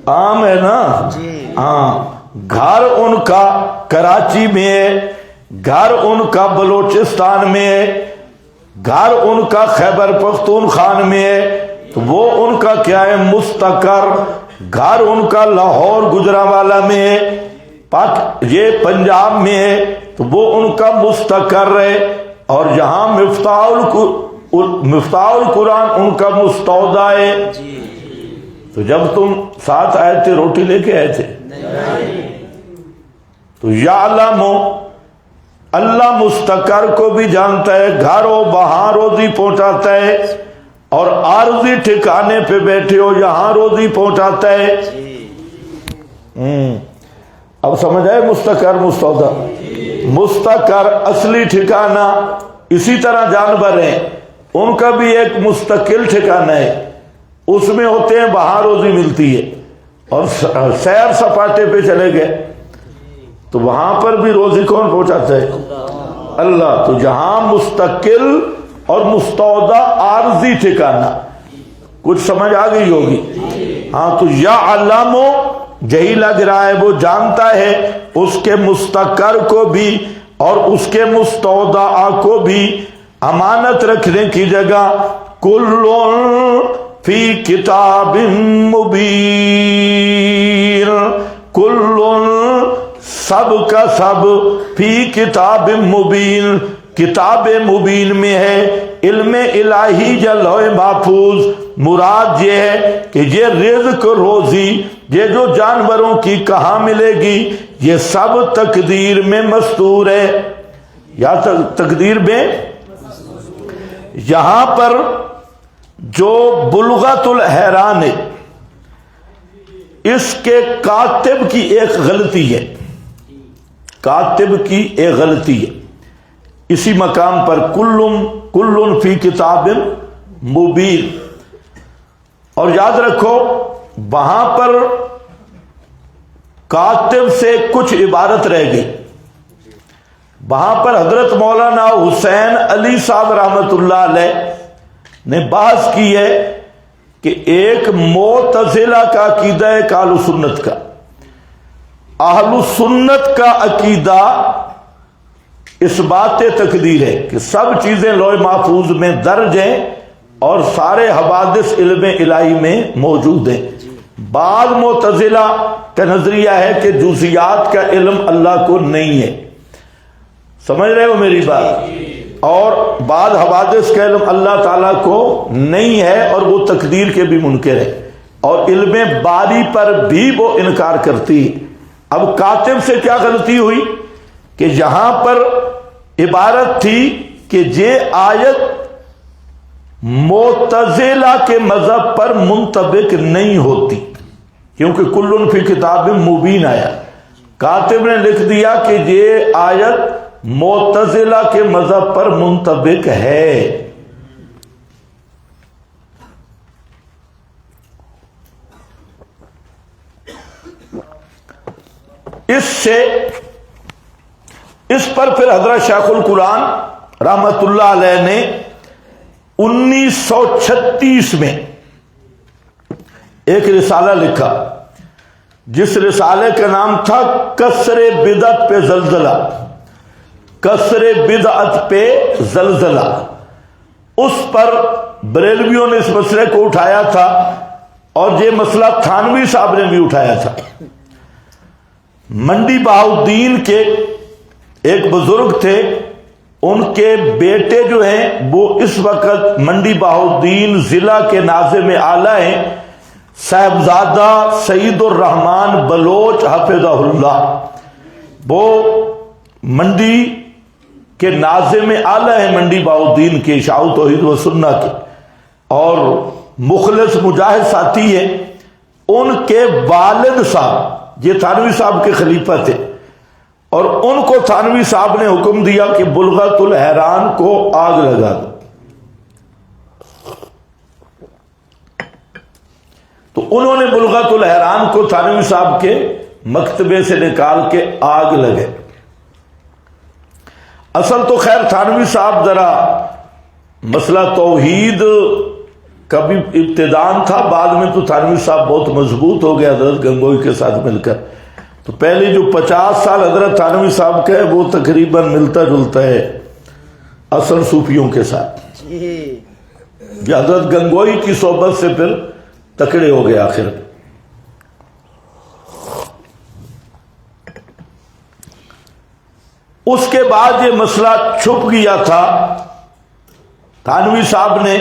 عام ہے نا، ہاں، گھر ان کا کراچی میں ہے، گھر ان کا بلوچستان میں ہے، گھر ان کا خیبر پختونخوا میں ہے، تو وہ ان کا کیا ہے؟ مستقر. گھر ان کا لاہور گجرانوالہ میں ہے، یہ پنجاب میں ہے، تو وہ ان کا مستقر ہے. اور یہاں مفتاح القرآن ان کا مستودع ہے. تو جب تم ساتھ آئے تھے روٹی لے کے آئے تھے، تو یعلم اللہ مستقر کو بھی جانتا ہے، گھر ہو وہاں روزی پہنچاتا ہے، اور عارضی ٹھکانے پہ بیٹھے ہو یہاں روزی پہنچاتا ہے. اب سمجھ آئے مستقر مستودع. مستقر اصلی ٹھکانہ. اسی طرح جانور ہیں، ان کا بھی ایک مستقل ٹھکانہ ہے، اس میں ہوتے ہیں وہاں روزی ملتی ہے. اور سیر سپاٹے پہ چلے گئے تو وہاں پر بھی روزی کون پہنچاتا ہے؟ اللہ. تو جہاں مستقل اور مستودع عارضی ٹھکانہ، کچھ سمجھ آ گئی ہوگی. ہاں، تو یعلم یہی لگ رہا ہے وہ جانتا ہے اس کے مستقر کو بھی اور اس کے مستودع کو بھی، امانت رکھنے کی جگہ. کل فی کتاب مبین، کل سب کا سب فی کتاب مبین، کتاب مبین میں ہے، علم الہی یا لوح محفوظ۔ مراد یہ ہے کہ یہ رزق روزی، یہ جو جانوروں کی کہاں ملے گی، یہ سب تقدیر میں مستور ہے، یا تقدیر میں۔ یہاں پر جو بلغت الحیران ہے، اس کے کاتب کی ایک غلطی ہے، کاتب کی ایک غلطی ہے اسی مقام پر، کل فی کتاب مبین۔ اور یاد رکھو وہاں پر کاتب سے کچھ عبارت رہ گئی، وہاں پر حضرت مولانا حسین علی صاحب رحمت اللہ علیہ نے بحث کی ہے کہ ایک معتزلہ کا عقیدہ ہے، ایک اہل سنت کا۔ اہل سنت کا عقیدہ اس بات تقدیر ہے کہ سب چیزیں لوح محفوظ میں درج ہیں اور سارے حوادث علم الہی میں موجود ہیں۔ بعض معتزلہ کا نظریہ ہے کہ جزیات کا علم اللہ کو نہیں ہے، سمجھ رہے ہو میری بات؟ اور بعض حوادث کا علم اللہ تعالیٰ کو نہیں ہے اور وہ تقدیر کے بھی منکر ہے، اور علم باری پر بھی وہ انکار کرتی ہے۔ اب کاتب سے کیا غلطی ہوئی کہ یہاں پر عبارت تھی کہ یہ آیت معتزلہ کے مذہب پر منطبق نہیں ہوتی، کیونکہ کل فی کتاب مبین آیا۔ کاتب نے لکھ دیا کہ یہ آیت معتزلہ کے مذہب پر منطبق ہے۔ اس پر پھر حضرت شیخ القرآن رحمت اللہ علیہ نے 1936 میں ایک رسالہ لکھا، جس رسالے کا نام تھا کسر بدعت پہ زلزلہ، کسر بدعت پہ زلزلہ۔ اس پر بریلویوں نے اس مسئلے کو اٹھایا تھا، اور یہ مسئلہ تھانوی صاحب نے بھی اٹھایا تھا۔ منڈی بہاؤدین کے ایک بزرگ تھے، ان کے بیٹے جو ہیں وہ اس وقت منڈی بہاؤدین ضلع کے ناظم اعلیٰ ہیں، صاحبزادہ سعید الرحمان بلوچ حفظہ اللہ۔ وہ منڈی کے ناظم اعلیٰ ہیں، منڈی بہاؤدین کے، اشاعۃ توحید و سنہ کے، اور مخلص مجاہد ساتھی ہیں۔ ان کے والد صاحب یہ تھانوی صاحب کے خلیفہ تھے، اور ان کو تھانوی صاحب نے حکم دیا کہ بلغت الحیران کو آگ لگا دو۔ تو انہوں نے بلغت الحیران کو تھانوی صاحب کے مکتبے سے نکال کے آگ لگے۔ اصل تو خیر تھانوی صاحب ذرا مسئلہ توحید کا بھی ابتدان تھا، بعد میں تو تھانوی صاحب بہت مضبوط ہو گیا حضرت گنگوئی کے ساتھ مل کر۔ تو پہلے جو 50 سال حضرت تھانوی صاحب کا ہے وہ تقریباً ملتا جلتا ہے اصل صوفیوں کے ساتھ۔ یہ حضرت گنگوئی کی صحبت سے پھر تکڑے ہو گئے آخر۔ اس کے بعد یہ مسئلہ چھپ گیا تھا، تھانوی صاحب نے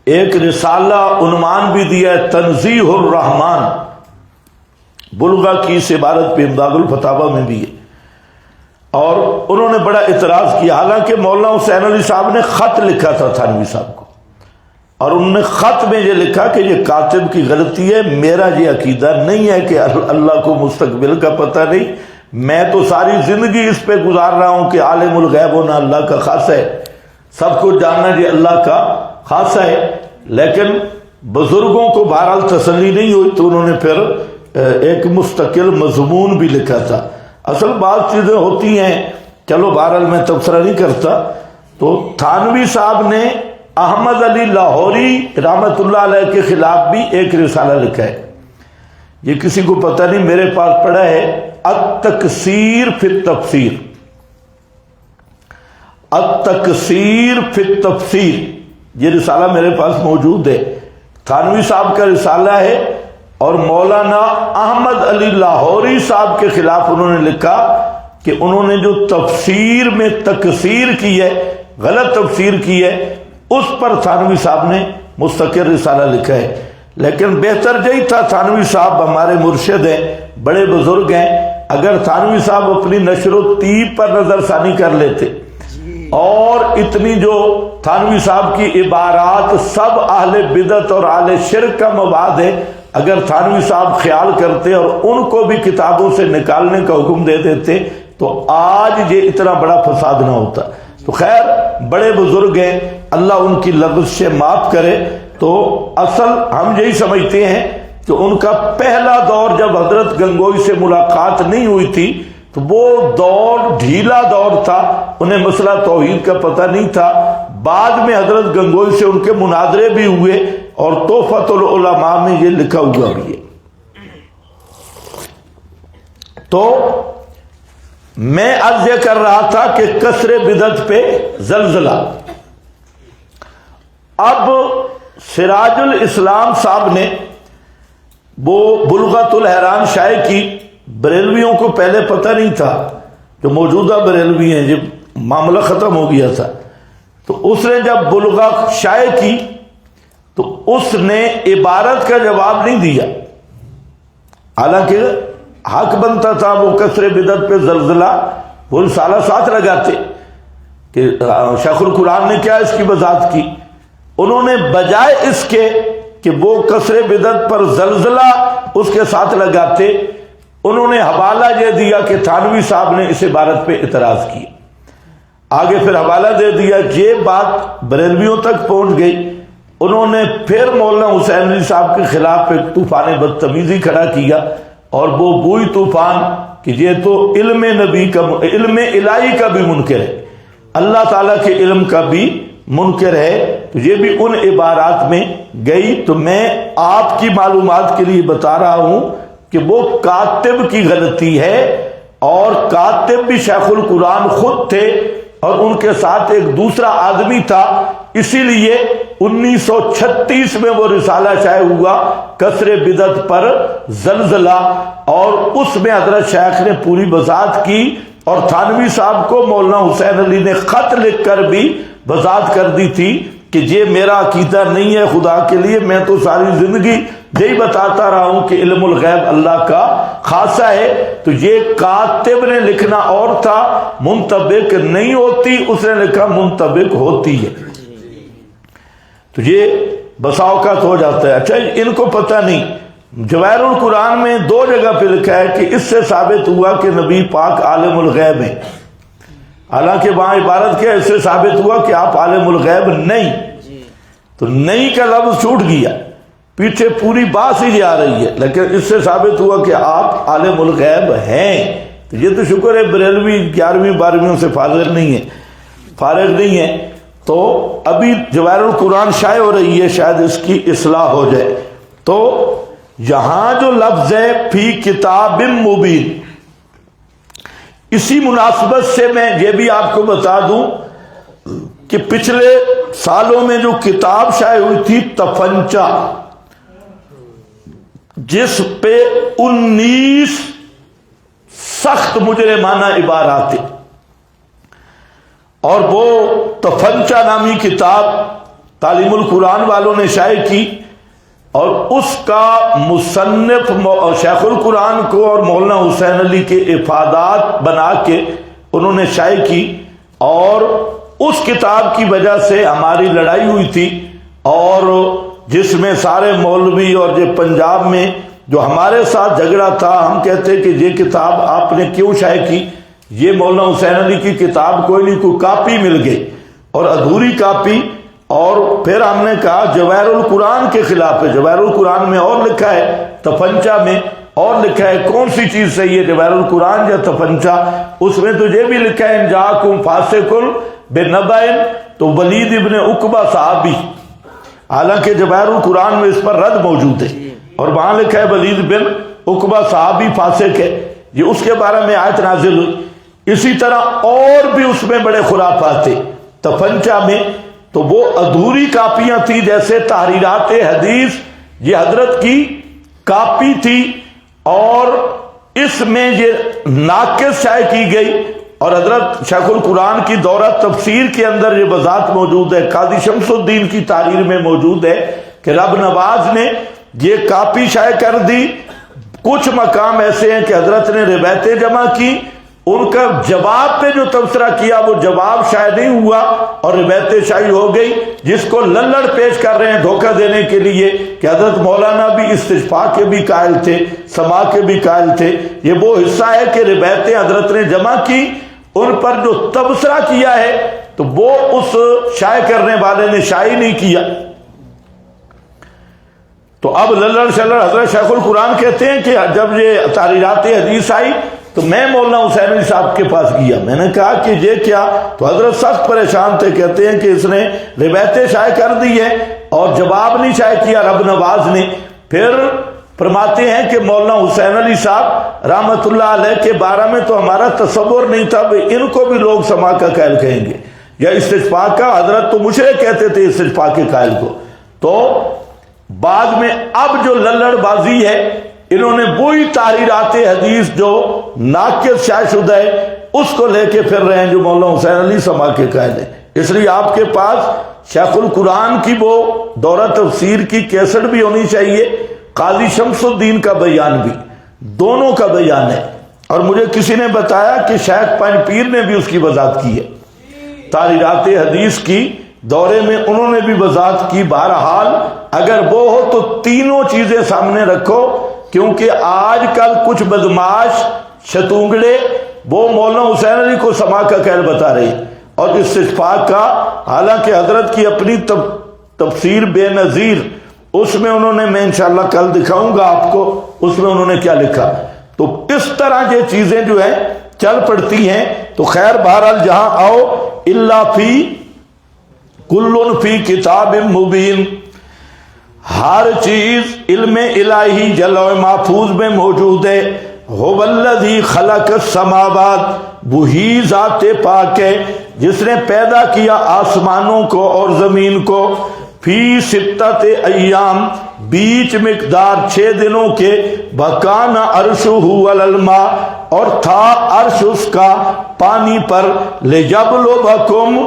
ایک رسالہ عنوان بھی دیا ہے تنزیہ الرحمن، بلغہ کی اس عبارت پہ امداد الفتاوی میں بھی ہے، اور انہوں نے بڑا اعتراض کیا۔ حالانکہ مولانا حسین علی صاحب نے خط لکھا تھا تھانوی صاحب کو، اور انہوں نے خط میں یہ لکھا کہ یہ کاتب کی غلطی ہے، میرا یہ عقیدہ نہیں ہے کہ اللہ کو مستقبل کا پتہ نہیں، میں تو ساری زندگی اس پہ گزار رہا ہوں کہ عالم الغیب ہونا اللہ کا خاصہ ہے، سب کچھ جاننا یہ اللہ کا خاصہ ہے۔ لیکن بزرگوں کو بہرحال تسلی نہیں ہوئی، تو انہوں نے پھر ایک مستقل مضمون بھی لکھا تھا۔ اصل بعض چیزیں ہوتی ہیں، چلو بہرحال میں تبصرہ نہیں کرتا۔ تو تھانوی صاحب نے احمد علی لاہوری رحمت اللہ علیہ کے خلاف بھی ایک رسالہ لکھا ہے، یہ کسی کو پتہ نہیں، میرے پاس پڑا ہے، التکسیر فی التفسیر، التکسیر فی التفسیر، یہ رسالہ میرے پاس موجود ہے۔ تھانوی صاحب کا رسالہ ہے، اور مولانا احمد علی لاہوری صاحب کے خلاف انہوں نے لکھا کہ انہوں نے جو تفسیر میں تکثیر کی ہے، غلط تفسیر کی ہے، اس پر تھانوی صاحب نے مستقل رسالہ لکھا ہے۔ لیکن بہتر یہی تھا، تھانوی صاحب ہمارے مرشد ہیں، بڑے بزرگ ہیں، اگر تھانوی صاحب اپنی نشر و طیب پر نظر ثانی کر لیتے، اور اتنی جو تھانوی صاحب کی عبارات سب اہل بدعت اور اہل شرک کا مواد ہے، اگر تھانوی صاحب خیال کرتے اور ان کو بھی کتابوں سے نکالنے کا حکم دے دیتے تو آج یہ اتنا بڑا فساد نہ ہوتا۔ تو خیر، بڑے بزرگ ہیں، اللہ ان کی لغز سے معاف کرے۔ تو اصل ہم یہی سمجھتے ہیں کہ ان کا پہلا دور جب حضرت گنگوئی سے ملاقات نہیں ہوئی تھی تو وہ دور ڈھیلا دور تھا، انہیں مسئلہ توحید کا پتہ نہیں تھا۔ بعد میں حضرت گنگوئی سے ان کے مناظرے بھی ہوئے، اور تحفۃ العلماء میں یہ لکھا ہوا بھی ہے۔ تو میں عرض یہ کر رہا تھا کہ کسر بدعت پہ زلزلہ۔ اب سراج الاسلام صاحب نے وہ بلغت الحیران شائع کی، بریلویوں کو پہلے پتہ نہیں تھا، جو موجودہ بریلوی ہیں، جب معاملہ ختم ہو گیا تھا تو اس نے جب بلغہ شائع کی تو اس نے عبارت کا جواب نہیں دیا، حالانکہ حق بنتا تھا وہ کسر بدعت پہ زلزلہ وہ رسالہ ساتھ لگاتے کہ شیخ القرآن نے کیا اس کی وضاحت کی۔ انہوں نے بجائے اس کے کہ وہ کسر بدعت پر زلزلہ اس کے ساتھ لگاتے، انہوں نے حوالہ یہ دیا کہ تھانوی صاحب نے اس عبارت پہ اعتراض کیا۔ آگے پھر حوالہ دے دیا، یہ بات بریلویوں تک پہنچ گئی، انہوں نے پھر مولانا حسین علی صاحب کے خلاف ایک طوفان بدتمیزی کھڑا کیا، اور وہ وہی طوفان کہ یہ تو علم نبی کا، علم الہی کا بھی منکر ہے، اللہ تعالیٰ کے علم کا بھی منکر ہے، تو یہ بھی ان عبارات میں گئی۔ تو میں آپ کی معلومات کے لیے بتا رہا ہوں کہ وہ کاتب کی غلطی ہے، اور کاتب بھی شیخ القرآن خود تھے، اور ان کے ساتھ ایک دوسرا آدمی تھا، اسی لیے 1936 میں وہ رسالہ شائع ہوا کسر بدعت پر زلزلہ، اور اس میں حضرت شیخ نے پوری وضاحت کی، اور تھانوی صاحب کو مولانا حسین علی نے خط لکھ کر بھی وضاحت کر دی تھی کہ یہ میرا عقیدہ نہیں ہے، خدا کے لیے میں تو ساری زندگی یہی بتاتا رہا ہوں کہ علم الغیب اللہ کا خاصہ ہے۔ تو یہ کاتب نے لکھنا اور تھا، منطبق نہیں ہوتی، اس نے لکھا منطبق ہوتی ہے، تو یہ بسا اوقات ہو جاتا ہے۔ اچھا، ان کو پتہ نہیں، جواہر القرآن میں 2 جگہ پہ لکھا ہے کہ اس سے ثابت ہوا کہ نبی پاک عالم الغیب ہیں، حالانکہ وہاں عبارت کیا، اس سے ثابت ہوا کہ آپ عالم الغیب نہیں، تو نہیں کا لفظ چھوٹ گیا، پیچھے پوری بات ہی آ رہی ہے، لیکن اس سے ثابت ہوا کہ آپ عالم الغیب ہیں۔ تو یہ تو شکر ہے بریلوی 11ویں 12ویں سے فارغ نہیں ہے۔ تو ابھی جواہر القرآن شائع ہو رہی ہے، شاید اس کی اصلاح ہو جائے۔ تو یہاں جو لفظ ہے فی کتاب مبین، اسی مناسبت سے میں یہ بھی آپ کو بتا دوں کہ پچھلے سالوں میں جو کتاب شائع ہوئی تھی تفنچا، جس پہ 19 سخت مجرمانہ عبارات تھے، اور وہ تفنچا نامی کتاب تعلیم القرآن والوں نے شائع کی، اور اس کا مصنف شیخ القرآن کو اور مولانا حسین علی کے افادات بنا کے انہوں نے شائع کی، اور اس کتاب کی وجہ سے ہماری لڑائی ہوئی تھی، اور جس میں سارے مولوی اور یہ پنجاب میں جو ہمارے ساتھ جھگڑا تھا، ہم کہتے کہ یہ کتاب آپ نے کیوں شائع کی، یہ مولانا حسین علی کی کتاب کوئی نہیں، کوئی کاپی مل گئی اور ادھوری کاپی، اور پھر ہم نے کہا جواہر القرآن کے خلاف ہے، جواہر القرآن میں اور لکھا ہے، تفنچا میں اور لکھا ہے، کون سی چیز صحیح ہے، جواہر القرآن یا تفنچا؟ اس میں تو یہ بھی لکھا ہے ان جاءکم فاسق بنبأ، تو ولید ابن عقبہ صحابی، حالانکہ جواہر القرآن میں اس پر رد موجود ہے، اور وہاں لکھا ہے ولید بن عقبہ صحابی فاسق ہے، یہ اس کے بارے میں آیت نازل ہوئی۔ اسی طرح اور بھی اس میں بڑے خرافات تھے تفنچا میں، تو تو وہ ادھوری کاپیاں تھی، جیسے تحریرات حدیث یہ حضرت کی کاپی تھی، اور اس میں یہ ناقص شائع کی گئی، اور حضرت شیخ القرآن کی دورہ تفسیر کے اندر یہ وضاحت موجود ہے، قاضی شمس الدین کی تحریر میں موجود ہے کہ رب نواز نے یہ کاپی شائع کر دی۔ کچھ مقام ایسے ہیں کہ حضرت نے روایتیں جمع کی، ان کا جواب پہ جو تبصرہ کیا وہ جواب شائع نہیں ہوا اور روایتیں شائع ہو گئی، جس کو للڑ پیش کر رہے ہیں دھوکہ دینے کے لیے کہ حضرت مولانا بھی استشفاء کے بھی قائل تھے، سماع کے بھی قائل تھے۔ یہ وہ حصہ ہے کہ روایتیں حضرت نے جمع کی، ان پر جو تبصرہ کیا ہے تو وہ اس شائع کرنے والے نے شائع نہیں کیا۔ تو اب للڑ شلڑ حضرت شیخ القرآن کہتے ہیں کہ جب یہ تحریرات حدیث آئی تو میں مولانا حسین علی صاحب کے پاس گیا، میں نے کہا کہ یہ کیا؟ تو حضرت سخت پریشان تھے، کہتے ہیں کہ اس نے روایتیں شائع کر دی ہے اور جواب نہیں شائع کیا رب نواز نے۔ پھر فرماتے ہیں کہ مولانا حسین علی صاحب رحمت اللہ علیہ کے بارے میں تو ہمارا تصور نہیں تھا ان کو بھی لوگ سماع کا قائل کہیں گے یا استشفاء کا، حضرت تو مشرک کہتے تھے استشفاء کے قائل کو۔ تو بعد میں اب جو للڑ بازی ہے، انہوں نے وہی تحریرات حدیث جو ناقص شائع شدہ ہے اس کو لے کے پھر رہے ہیں جو مولانا حسین علی سماع کے قائل ہیں۔ اس لیے آپ کے پاس شیخ القرآن کی وہ دورہ تفسیر کی کیسٹ بھی ہونی چاہیے، قاضی شمس الدین کا بیان بھی، دونوں کا بیان ہے۔ اور مجھے کسی نے بتایا کہ شیخ پنج پیر نے بھی اس کی وضاحت کی ہے، تحریرات حدیث کی دورے میں انہوں نے بھی وضاحت کی۔ بہرحال اگر وہ ہو تو تینوں چیزیں سامنے رکھو، کیونکہ آج کل کچھ بدماش شتونگڑے وہ مولانا حسین علی کو سماع کا قائل بتا رہے ہیں، اور استشفاء کا، حالانکہ حضرت کی اپنی تفسیر بے نظیر، اس میں انہوں نے، میں انشاءاللہ کل دکھاؤں گا آپ کو، اس میں انہوں نے کیا لکھا۔ تو اس طرح یہ چیزیں جو ہیں چل پڑتی ہیں۔ تو خیر بہرحال جہاں آؤ، الا فی کل فی کتاب مبین، ہر چیز علم الہی جلوہ محفوظ میں موجود ہے۔ هو الذی خلق السماوات، وہی ذات پاک ہے جس نے پیدا کیا آسمانوں کو اور زمین کو، فی ستۃ ایام، بیچ مقدار 6 دنوں کے، وکان عرشہ علی الماء، اور تھا عرش اس کا پانی پر، لیبلوکم،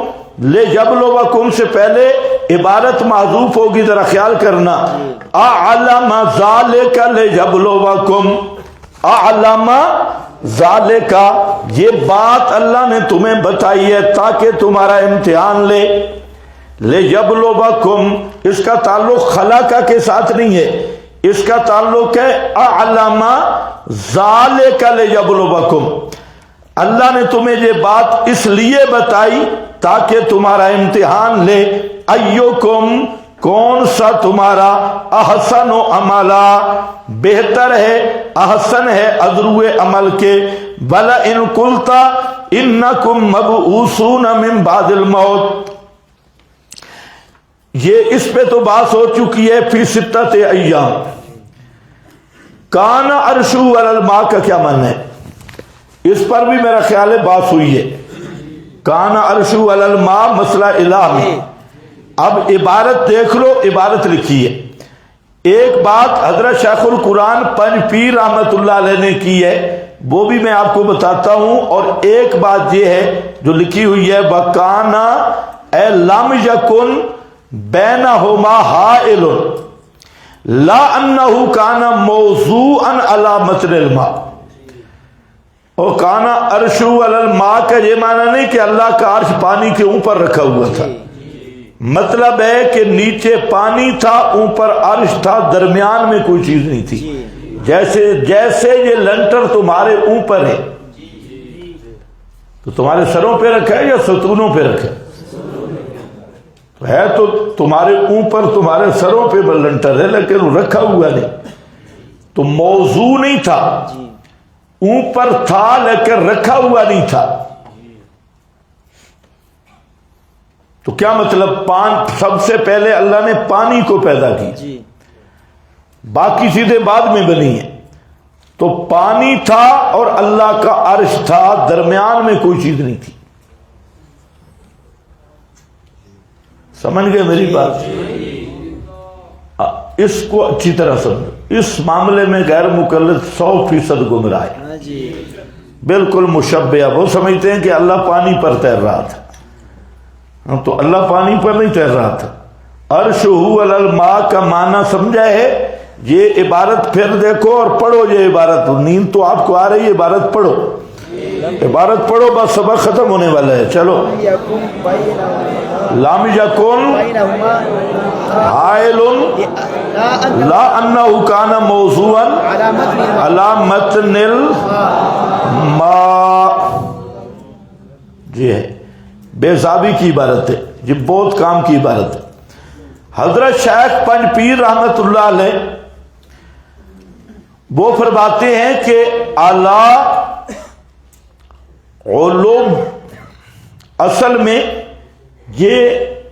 لیبلوکم سے پہلے عبارت محذوف ہوگی، ذرا خیال کرنا، اعلم ذالک لیبلوکم، اعلم ذالک، یہ بات اللہ نے تمہیں بتائی ہے تاکہ تمہارا امتحان لے۔ لیبلوکم، اس کا تعلق خلق کے ساتھ نہیں ہے، اس کا تعلق ہے اعلم ذالک لیبلوکم، اللہ نے تمہیں یہ بات اس لیے بتائی تاکہ تمہارا امتحان لے، ایوکم، کون سا تمہارا، احسن و عملا، بہتر ہے، احسن ہے ازرو عمل کے، بلا ان قلتا انکم مبعوثون من بعد الموت، یہ اس پہ تو بات ہو چکی ہے، فی ستۃ ایام۔ کان عرشہ علی الماء کا کیا معنی ہے؟ اس پر بھی میرا خیال ہے بات ہوئی ہے۔ کان عرشہ علی الماء مسئلہ الہ، اب عبارت دیکھ لو، عبارت لکھی ہے۔ ایک بات حضرت شیخ القرآن پنج پیر رحمت اللہ علیہ نے کی ہے، وہ بھی میں آپ کو بتاتا ہوں، اور ایک بات یہ ہے جو لکھی ہوئی ہے، وَكَانَ اے لم یکن بینہما حائل لا انہ کان موضوعا علی متن الماء، اور کانا عرشہ علی الماء کا یہ معنی نہیں کہ اللہ کا عرش پانی کے اوپر رکھا ہوا تھا، مطلب ہے کہ نیچے پانی تھا، اوپر عرش تھا، درمیان میں کوئی چیز نہیں تھی، جیسے یہ لنٹر تمہارے اوپر ہے تو تمہارے سروں پہ رکھا ہے یا ستونوں پہ رکھا ہے تو تمہارے اوپر، تمہارے سروں پہ لنٹر ہے، لیکن وہ رکھا ہوا نہیں، تو موضوع نہیں تھا، اوپر تھا لیکن رکھا ہوا نہیں تھا۔ تو کیا مطلب، سب سے پہلے اللہ نے پانی کو پیدا کی، باقی چیزیں بعد میں بنی ہیں، تو پانی تھا اور اللہ کا عرش تھا، درمیان میں کوئی چیز نہیں تھی۔ سمجھ گئے میری بات؟ اس کو اچھی طرح سمجھو، اس معاملے میں غیر مقلد 100% گمراہ ہے، ہاں جی بالکل مشبہ۔ وہ سمجھتے ہیں کہ اللہ پانی پر تیر رہا تھا، تو اللہ پانی پر نہیں تیر رہا تھا۔ عرشہ علی الماء کا معنی سمجھا ہے؟ یہ عبارت پھر دیکھو اور پڑھو یہ عبارت، نیند تو آپ کو آ رہی ہے، عبارت پڑھو، عبارت پڑھو، بس سبق ختم ہونے والا ہے۔ چلو، یکم بینہما لام یکن بینہما حائل لا انہ کان موضوعا علی متن الماء، جی ہے، بے حسابی کی عبارت ہے، یہ بہت کام کی عبارت ہے۔ حضرت شیخ پنج پیر رحمت اللہ علیہ وہ فرماتے ہیں کہ اعلی علوم اصل میں یہ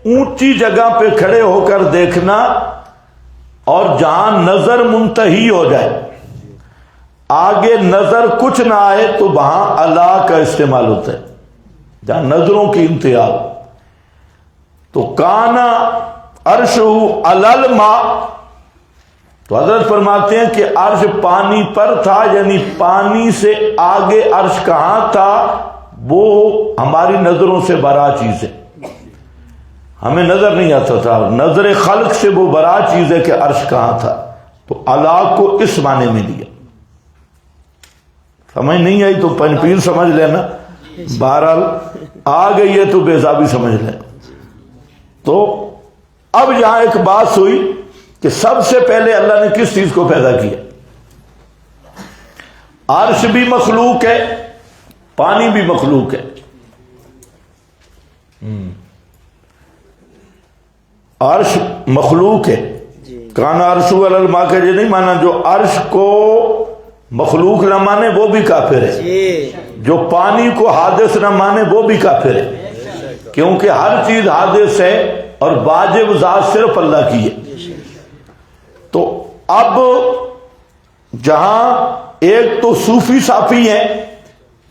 اونچی جگہ پہ کھڑے ہو کر دیکھنا اور جہاں نظر منتہی ہو جائے، آگے نظر کچھ نہ آئے تو وہاں اللہ کا استعمال ہوتا ہے، جہاں نظروں کی انتہا ہو۔ تو کانا عرشہ علی الماء، تو حضرت فرماتے ہیں کہ عرش پانی پر تھا، یعنی پانی سے آگے عرش کہاں تھا وہ ہماری نظروں سے برا چیز ہے، ہمیں نظر نہیں آتا تھا، نظر خلق سے وہ برا چیز ہے کہ عرش کہاں تھا۔ تو اللہ کو اس معنی میں لیا، سمجھ نہیں آئی تو پنج پیر سمجھ لینا، بہرحال آ گئی ہے تو بے حسابی سمجھ لیں۔ تو اب یہاں ایک بات ہوئی کہ سب سے پہلے اللہ نے کس چیز کو پیدا کیا؟ عرش بھی مخلوق ہے، پانی بھی مخلوق ہے۔ عرش مخلوق ہے، کانا عرشہ علی الماء کا یہ نہیں مانا جو عرش کو مخلوق نہ مانے وہ بھی کافر ہے، جو پانی کو حادث نہ مانے وہ بھی کافر ہے، کیونکہ ہر چیز حادث ہے اور واجب ذات صرف اللہ کی ہے۔ تو اب جہاں ایک تو صوفی صافی ہیں،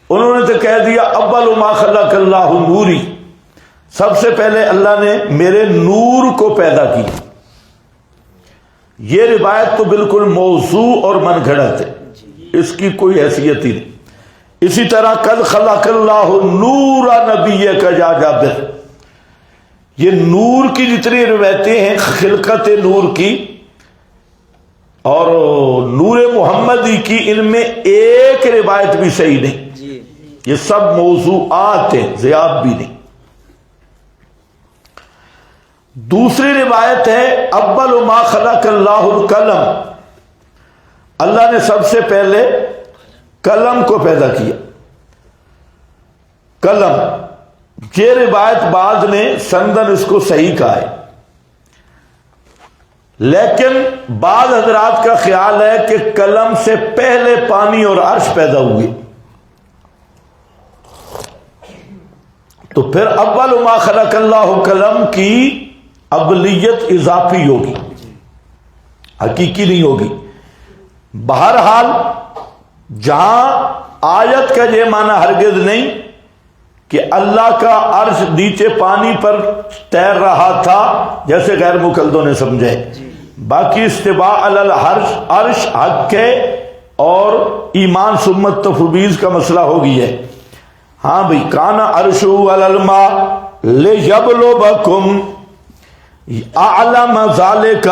انہوں نے تو کہہ دیا اول ما خلق اللہ نوری، سب سے پہلے اللہ نے میرے نور کو پیدا کی۔ یہ روایت تو بالکل موضوع اور من گھڑت ہے، اس کی کوئی حیثیت ہی نہیں۔ اسی طرح قد خلق اللہ نور نبیک یا جابر، یہ نور کی جتنی روایتیں ہیں خلقت نور کی اور نور محمدی کی، ان میں ایک روایت بھی صحیح نہیں، یہ سب موضوعات ہیں، زیاد بھی نہیں۔ دوسری روایت ہے اول ما خلق اللہ القلم، اللہ نے سب سے پہلے قلم کو پیدا کیا۔ قلم، یہ روایت بعد نے سندن اس کو صحیح کہا ہے، لیکن بعض حضرات کا خیال ہے کہ قلم سے پہلے پانی اور عرش پیدا ہوئے، تو پھر اول ما خلق اللہ قلم کی ابلیت اضافی ہوگی، حقیقی نہیں ہوگی۔ بہرحال جہاں آیت کا یہ معنی ہرگز نہیں کہ اللہ کا عرش نیچے پانی پر تیر رہا تھا جیسے غیر مقلدوں نے سمجھے، باقی استواء علی العرش عرش حق ہے اور ایمان سمت تفویض کا مسئلہ ہو گئی ہے۔ ہاں بھئی، کانا عرشہ علی الماء لیبلوکم اعلم ذالک،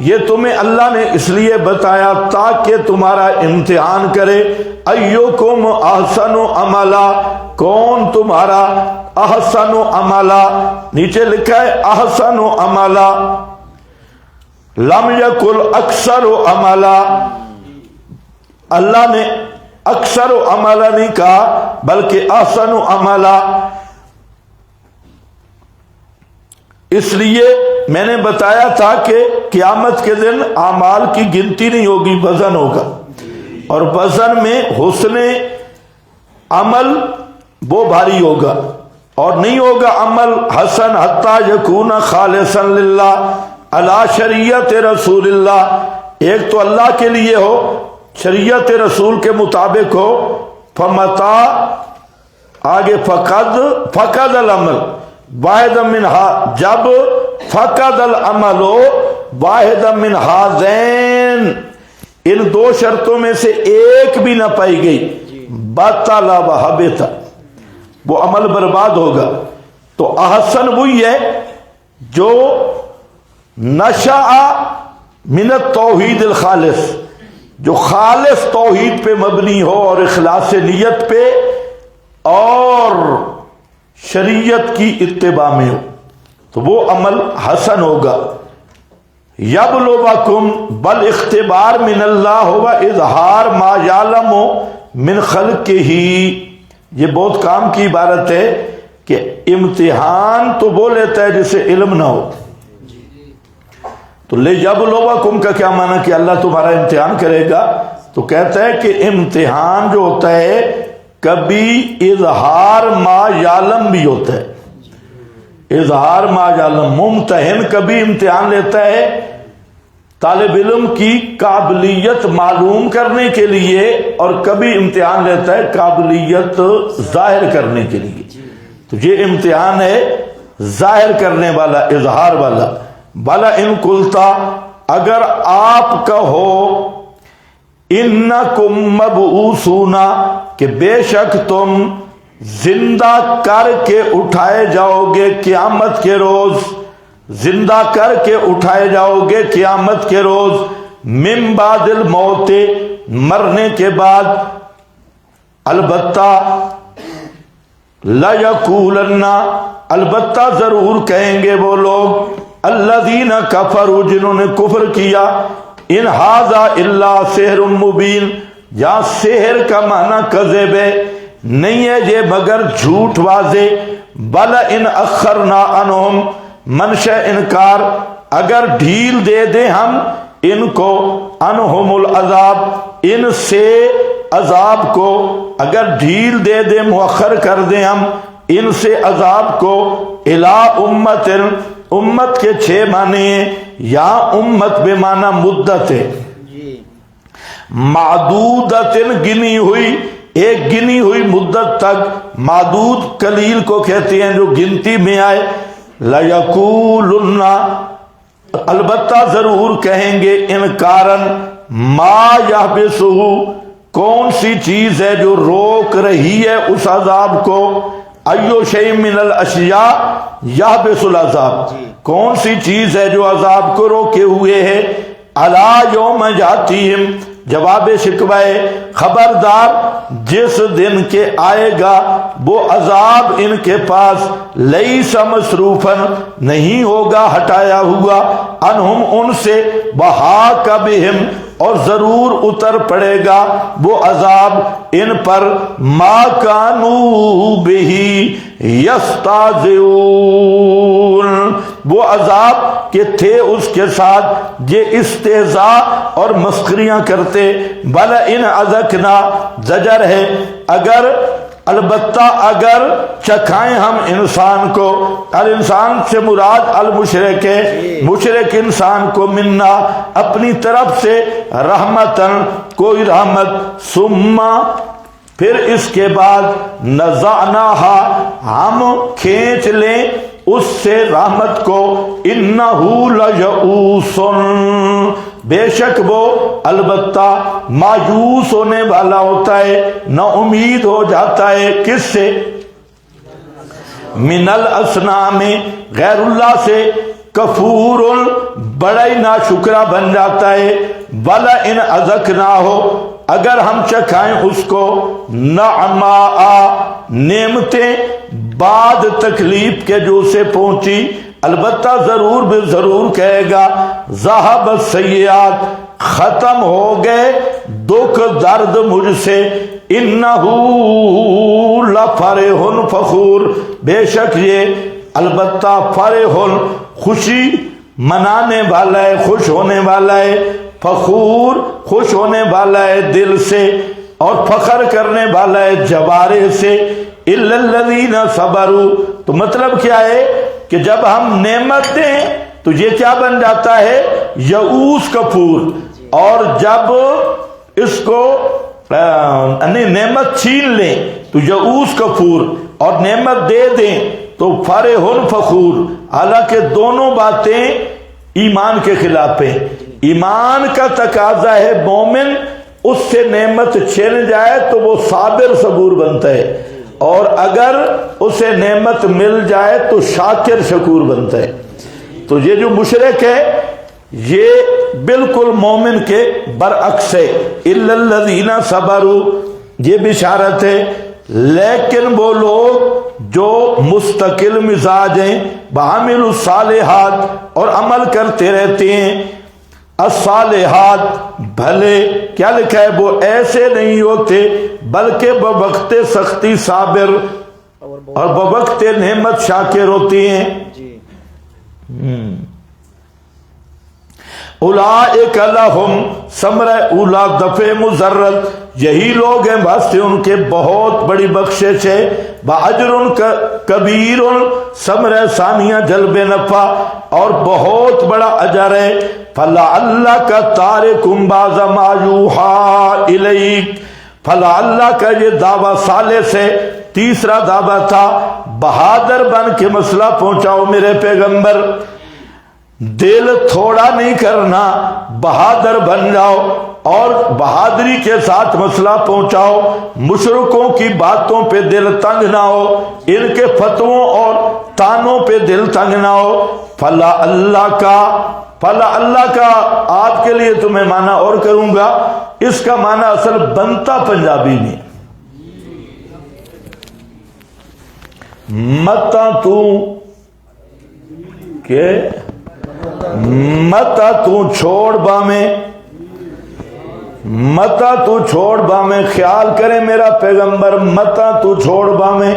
یہ تمہیں اللہ نے اس لیے بتایا تاکہ تمہارا امتحان کرے، ایوکم احسن عملا، کون تمہارا احسن عملا، نیچے لکھا ہے احسن عملا، لم یکل اکثر عملا، اللہ نے اکثر عملا نہیں کہا بلکہ احسن عملا۔ اس لیے میں نے بتایا تھا کہ قیامت کے دن اعمال کی گنتی نہیں ہوگی، وزن ہوگا، اور وزن میں حسن عمل وہ بھاری ہوگا، اور نہیں ہوگا عمل حسن حتی یکون خالصا للہ علی شریعت رسول اللہ، ایک تو اللہ کے لیے ہو، شریعت رسول کے مطابق ہو، فمتا آگے فقد العمل واحد منہا، جب فقد العمل واحد من ہذین، ان دو شرطوں میں سے ایک بھی نہ پائی گئی، بطل وحبط، وہ عمل برباد ہوگا۔ تو احسن وہی ہے جو نشأ من التوحید الخالص، جو خالص توحید پہ مبنی ہو اور اخلاص نیت پہ اور شریعت کی اتباع میں ہو، تو وہ عمل حسن ہوگا۔ یبلوکم، بل اختبار من اللہ ہوگا، اظہار ما یعلم من خلقہ، یہ بہت کام کی عبارت ہے کہ امتحان تو وہ لیتا ہے جسے علم نہ ہو۔ تو لیبلوکم کا کیا معنی کہ اللہ تمہارا امتحان کرے گا؟ تو کہتا ہے کہ امتحان جو ہوتا ہے کبھی اظہار ما یعلم بھی ہوتا ہے، اظہار ما یعلم، ممتحن کبھی امتحان لیتا ہے طالب علم کی قابلیت معلوم کرنے کے لیے، اور کبھی امتحان لیتا ہے قابلیت ظاہر کرنے کے لیے۔ تو یہ امتحان ہے ظاہر کرنے والا، اظہار والا۔ بلا ان قلتا، اگر آپ کہو انکم مبعوثون، کہ بے شک تم زندہ کر کے اٹھائے جاؤ گے قیامت کے روز، زندہ کر کے اٹھائے جاؤ گے قیامت کے روز، من بعد الموت، مرنے کے بعد، البتہ لَيَقُولَنَّ، البتہ ضرور کہیں گے وہ لوگ، الذین کفروا، جنہوں نے کفر کیا، ان ھذا الا سحر مبین، یا سحر کا معنی کذب ہے، نہیں ہے یہ مگر جھوٹ واضح، بل ان اخرنا عنہم، منشا انکار، اگر ڈھیل دے دیں ہم ان کو، عنہم العذاب، ان سے عذاب کو، اگر ڈھیل دے دیں مؤخر کر دیں ہم ان سے عذاب کو، الا امت، امت کے 6 معنی ہیں، یا امت بے معنی مدت ہے، معدودت، گنی ہوئی، ایک گنی ہوئی مدت تک، معدود قلیل کو کہتے ہیں جو گنتی میں آئے، لَيَقُولُنَّ، البتہ ضرور کہیں گے، انکارن، ما یحبسہ، کون سی چیز ہے جو روک رہی ہے اس عذاب کو، ایو شیء من الاشیاء یحبس العذاب، کون سی چیز ہے جو عذاب کو روکے ہوئے ہے، الا یوم یاتیہم، جواب شکوائے، خبردار جس دن کے آئے گا وہ عذاب ان کے پاس، لیس مصروفن، نہیں ہوگا ہٹایا ہوا، انہم، ان سے، وحاق بہم، اور ضرور اتر پڑے گا وہ عذاب ان پر، ما کانوا بہ یستہزئون، وہ عذاب کہ تھے اس کے ساتھ یہ استہزاء اور مسخریاں کرتے، بل ان اذقنا، زجر ہے، اگر، البتہ اگر چکھائیں ہم انسان کو، الانسان سے مراد المشرک ہے، مشرک انسان کو، منا، اپنی طرف سے، رحمتن، کوئی رحمت، ثم، پھر اس کے بعد، نزعناہا، ہم کھینچ لیں اس سے رحمت کو، انہو لَیَئُوسٌ، بے شک وہ البتہ مایوس ہونے والا ہوتا ہے، نا امید ہو جاتا ہے، کس سے؟ من الاصنام، غیر اللہ سے، کفور، بڑا ہی ناشکرہ بن جاتا ہے، ولا ان اذقناہ، اگر ہم چکھائیں اس کو، نعماء، نعمتیں، بعد تکلیف کے جو اسے پہنچی، البتہ ضرور بے ضرور کہے گا، ذہب السیئات، ختم ہو گئے دکھ درد مجھ سے، انہو لفرح فخور، بے شک یہ البتہ فرح، خوشی منانے والا ہے، خوش ہونے والا ہے، فخور، خوش ہونے والا ہے دل سے، اور فخر کرنے والا ہے جوارح سے، الا الذین صبروا، تو مطلب کیا ہے کہ جب ہم نعمت دیں تو یہ کیا بن جاتا ہے؟ یئوس کفور، اور جب اس کو نعمت چھین لیں تو یئوس کفور، اور نعمت دے دیں تو فرحٌ فخور، حالانکہ دونوں باتیں ایمان کے خلاف ہیں۔ ایمان کا تقاضا ہے مومن اس سے نعمت چھن جائے تو وہ صابر صبور بنتا ہے، اور اگر اسے نعمت مل جائے تو شاکر شکور بنتا ہے۔ تو یہ جو مشرک ہے یہ بالکل مومن کے برعکس ہے۔ اِلَّا الَّذِينَ صَبَرُوا، یہ بشارت ہے، لیکن وہ لوگ جو مستقل مزاج ہیں، وَعَمِلُوا الصَّالِحَاتِ، اور عمل کرتے رہتے ہیں، الصالحات بھلے، کیا لکھا ہے، وہ ایسے نہیں ہوتے بلکہ بوقت سختی صابر اور بوقت نعمت شاکر ہوتی ہیں۔ اولئک لہم ثمرہ اولی دفع مضرت، یہی لوگ ہیں واسطے ان کے بہت بڑی بخشش ہے، باجر کبیر ثمرہ ثانیہ جلب نفع، اور بہت بڑا اجر ہے۔ فلعلک تارک بعض ما یوحی الیک، فلعلک، یہ دعویٰ ثالث ہے، تیسرا دعویٰ تھا بہادر بن کے مسئلہ پہنچاؤ میرے پیغمبر، دل تھوڑا نہیں کرنا، بہادر بن جاؤ اور بہادری کے ساتھ مسئلہ پہنچاؤ، مشرکوں کی باتوں پہ دل تنگ نہ ہو، ان کے فتووں اور تانوں پہ دل تنگ نہ ہو۔ فلا اللہ کا آپ کے لیے تو میں معنی اور کروں گا، اس کا معنی اصل بنتا پنجابی میں متا تو کہ متا تو چھوڑ بامیں، متا تو چھوڑ بامیں، خیال کرے میرا پیغمبر، متا تو چھوڑ بامیں،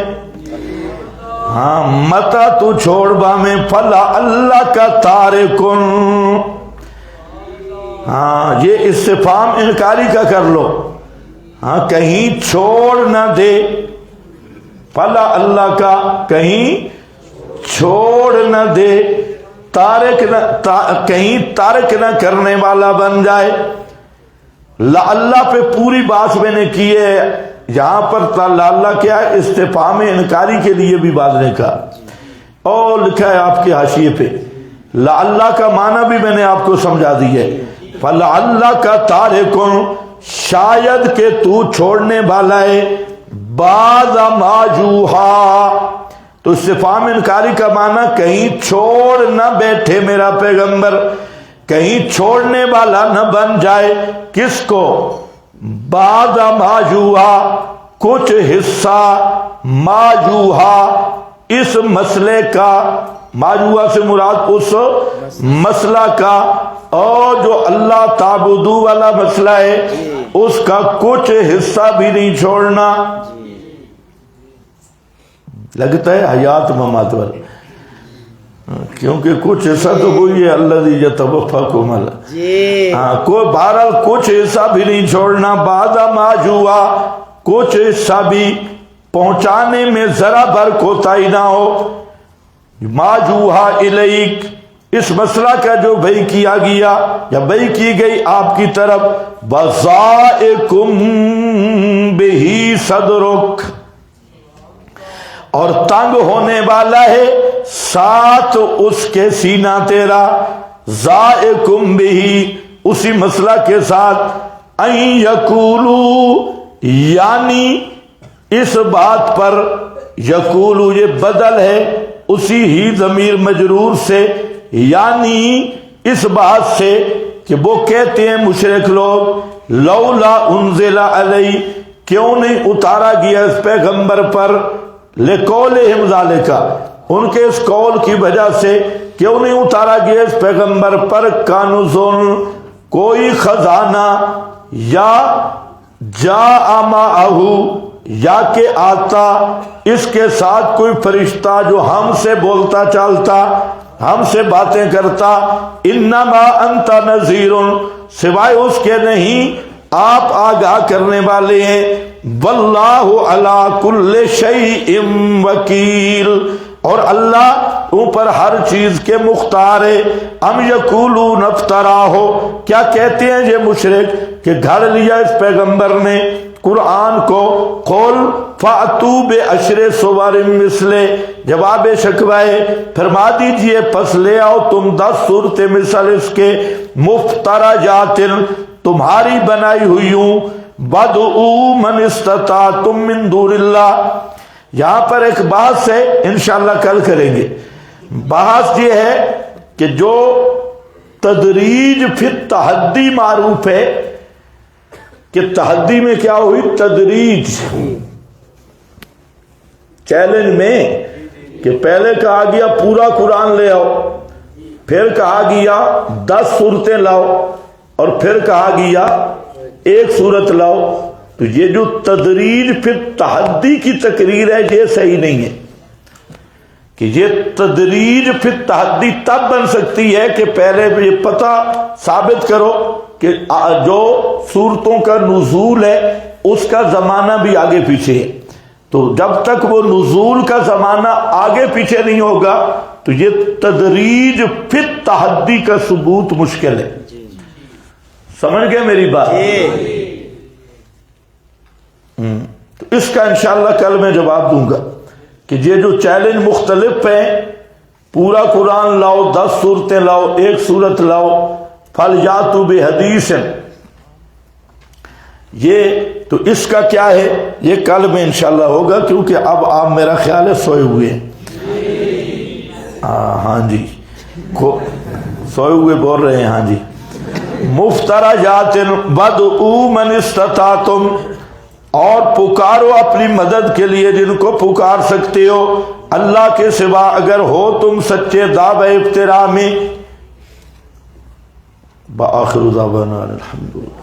ہاں متا تو چھوڑ بامیں، فلا اللہ کا تارکن، ہاں یہ استفہام انکاری کا کر لو، ہاں کہیں چھوڑ نہ دے، فلا اللہ کا کہیں چھوڑ نہ دے، تارک نہ کہیں تارک نہ کرنے والا بن جائے۔ اللہ پہ پوری بات میں نے کی ہے، یہاں پر اللہ کیا ہے، استفہام انکاری کے لیے بھی بعد نے کہا، اور لکھا ہے آپ کے حاشیے پہ اللہ کا معنی بھی میں نے آپ کو سمجھا دی ہے۔ فلعلہ کا تارکن، شاید کہ تو چھوڑنے والا ہے، بعض ما یوحی، تو استفہام انکاری کا معنی کہیں چھوڑ نہ بیٹھے میرا پیغمبر، کہیں چھوڑنے والا نہ بن جائے، کس کو، بعض ما یوحی، کچھ حصہ، ما یوحی، اس مسئلے کا، ما یوحی سے مراد اس مسئلہ کا، اور جو اللہ تعبدو والا مسئلہ ہے اس کا کچھ حصہ بھی نہیں چھوڑنا۔ لگتا ہے حیات ممات والا، کیونکہ کچھ حصہ تو وہی ہے الذی یتوفاکم، ہاں کوئی بہرحال کچھ حصہ بھی نہیں چھوڑنا، بعض ما یوحی، کچھ حصہ بھی پہنچانے میں ذرا بھر کوتاہی نہ ہو، ما یوحی الیک، اس مسئلہ کا جو وحی کیا گیا یا وحی کی گئی آپ کی طرف، وَضَائِقُمْ بِهِ صَدْرُكَ، اور تنگ ہونے والا ہے ساتھ اس کے سینہ تیرا، ضائقم بہی، اسی مسئلہ کے ساتھ، ان یقولو، یعنی اس بات پر، یقولو یہ بدل ہے اسی ہی ضمیر مجرور سے، یعنی اس بات سے کہ وہ کہتے ہیں مشرک لوگ، لولا انزل علی، کیوں نہیں اتارا گیا اس پیغمبر پر، لقولہم ذالک، ان کے اس قول کی وجہ سے کیوں نہیں اتارا گیا اس پیغمبر پر، کنزن، کوئی خزانہ، یا جاء معہ، یا کہ آتا اس کے ساتھ کوئی فرشتہ جو ہم سے بولتا چالتا، ہم سے باتیں کرتا، انما انت نذیر، سوائے اس کے نہیں آپ آگاہ کرنے والے ہیں، واللہ علی کل شیء وکیل، اور اللہ اوپر ہر چیز کے مختار ہے۔ ام یقولون افتراہ، کیا کہتے ہیں یہ مشرک کہ گھڑ لیا اس پیغمبر نے، قرآن کو قول فاتو بعشر سور مثلے جواب شکوائے فرما دیجئے پس لے آؤ تم 10 صورتیں مثل اس کے مفترجات تمہاری بنائی ہوئی ہوں بدعوا من استطعتم من دون اللہ. یہاں پر ایک بحث ہے انشاءاللہ کل کریں گے. بحث یہ ہے کہ جو تدریج فی التحدی معروف ہے کہ تحدی میں کیا ہوئی تدریج چیلنج میں کہ پہلے کہا گیا پورا قرآن لے آؤ پھر کہا گیا 10 صورتیں لاؤ اور پھر کہا گیا 1 صورت لاؤ. تو یہ جو تدریج فی التحدی کی تقریر ہے یہ صحیح نہیں ہے کہ یہ تدریج فی التحدی تب بن سکتی ہے کہ پہلے یہ پتہ ثابت کرو کہ جو صورتوں کا نزول ہے اس کا زمانہ بھی آگے پیچھے ہے. تو جب تک وہ نزول کا زمانہ آگے پیچھے نہیں ہوگا تو یہ تدریج فی التحدی کا ثبوت مشکل ہے. سمجھ گئے میری بات؟ تو اس کا انشاءاللہ کل میں جواب دوں گا کہ یہ جو چیلنج مختلف ہیں پورا قرآن لاؤ 10 صورتیں لاؤ 1 صورت لاؤ فَلْيَأْتُوا بِحَدِيثٍ یہ تو اس کا کیا ہے یہ کل میں انشاءاللہ ہوگا کیونکہ اب آپ میرا خیال ہے سوئے ہوئے ہیں. ہاں جی سوئے ہوئے بول رہے ہیں. ہاں جی مفترجات بدعوا من استطعتم اور پکارو اپنی مدد کے لیے جن کو پکار سکتے ہو اللہ کے سوا اگر ہو تم سچے دعوے ابتراء میں. بآخر دعوانا الحمدللہ.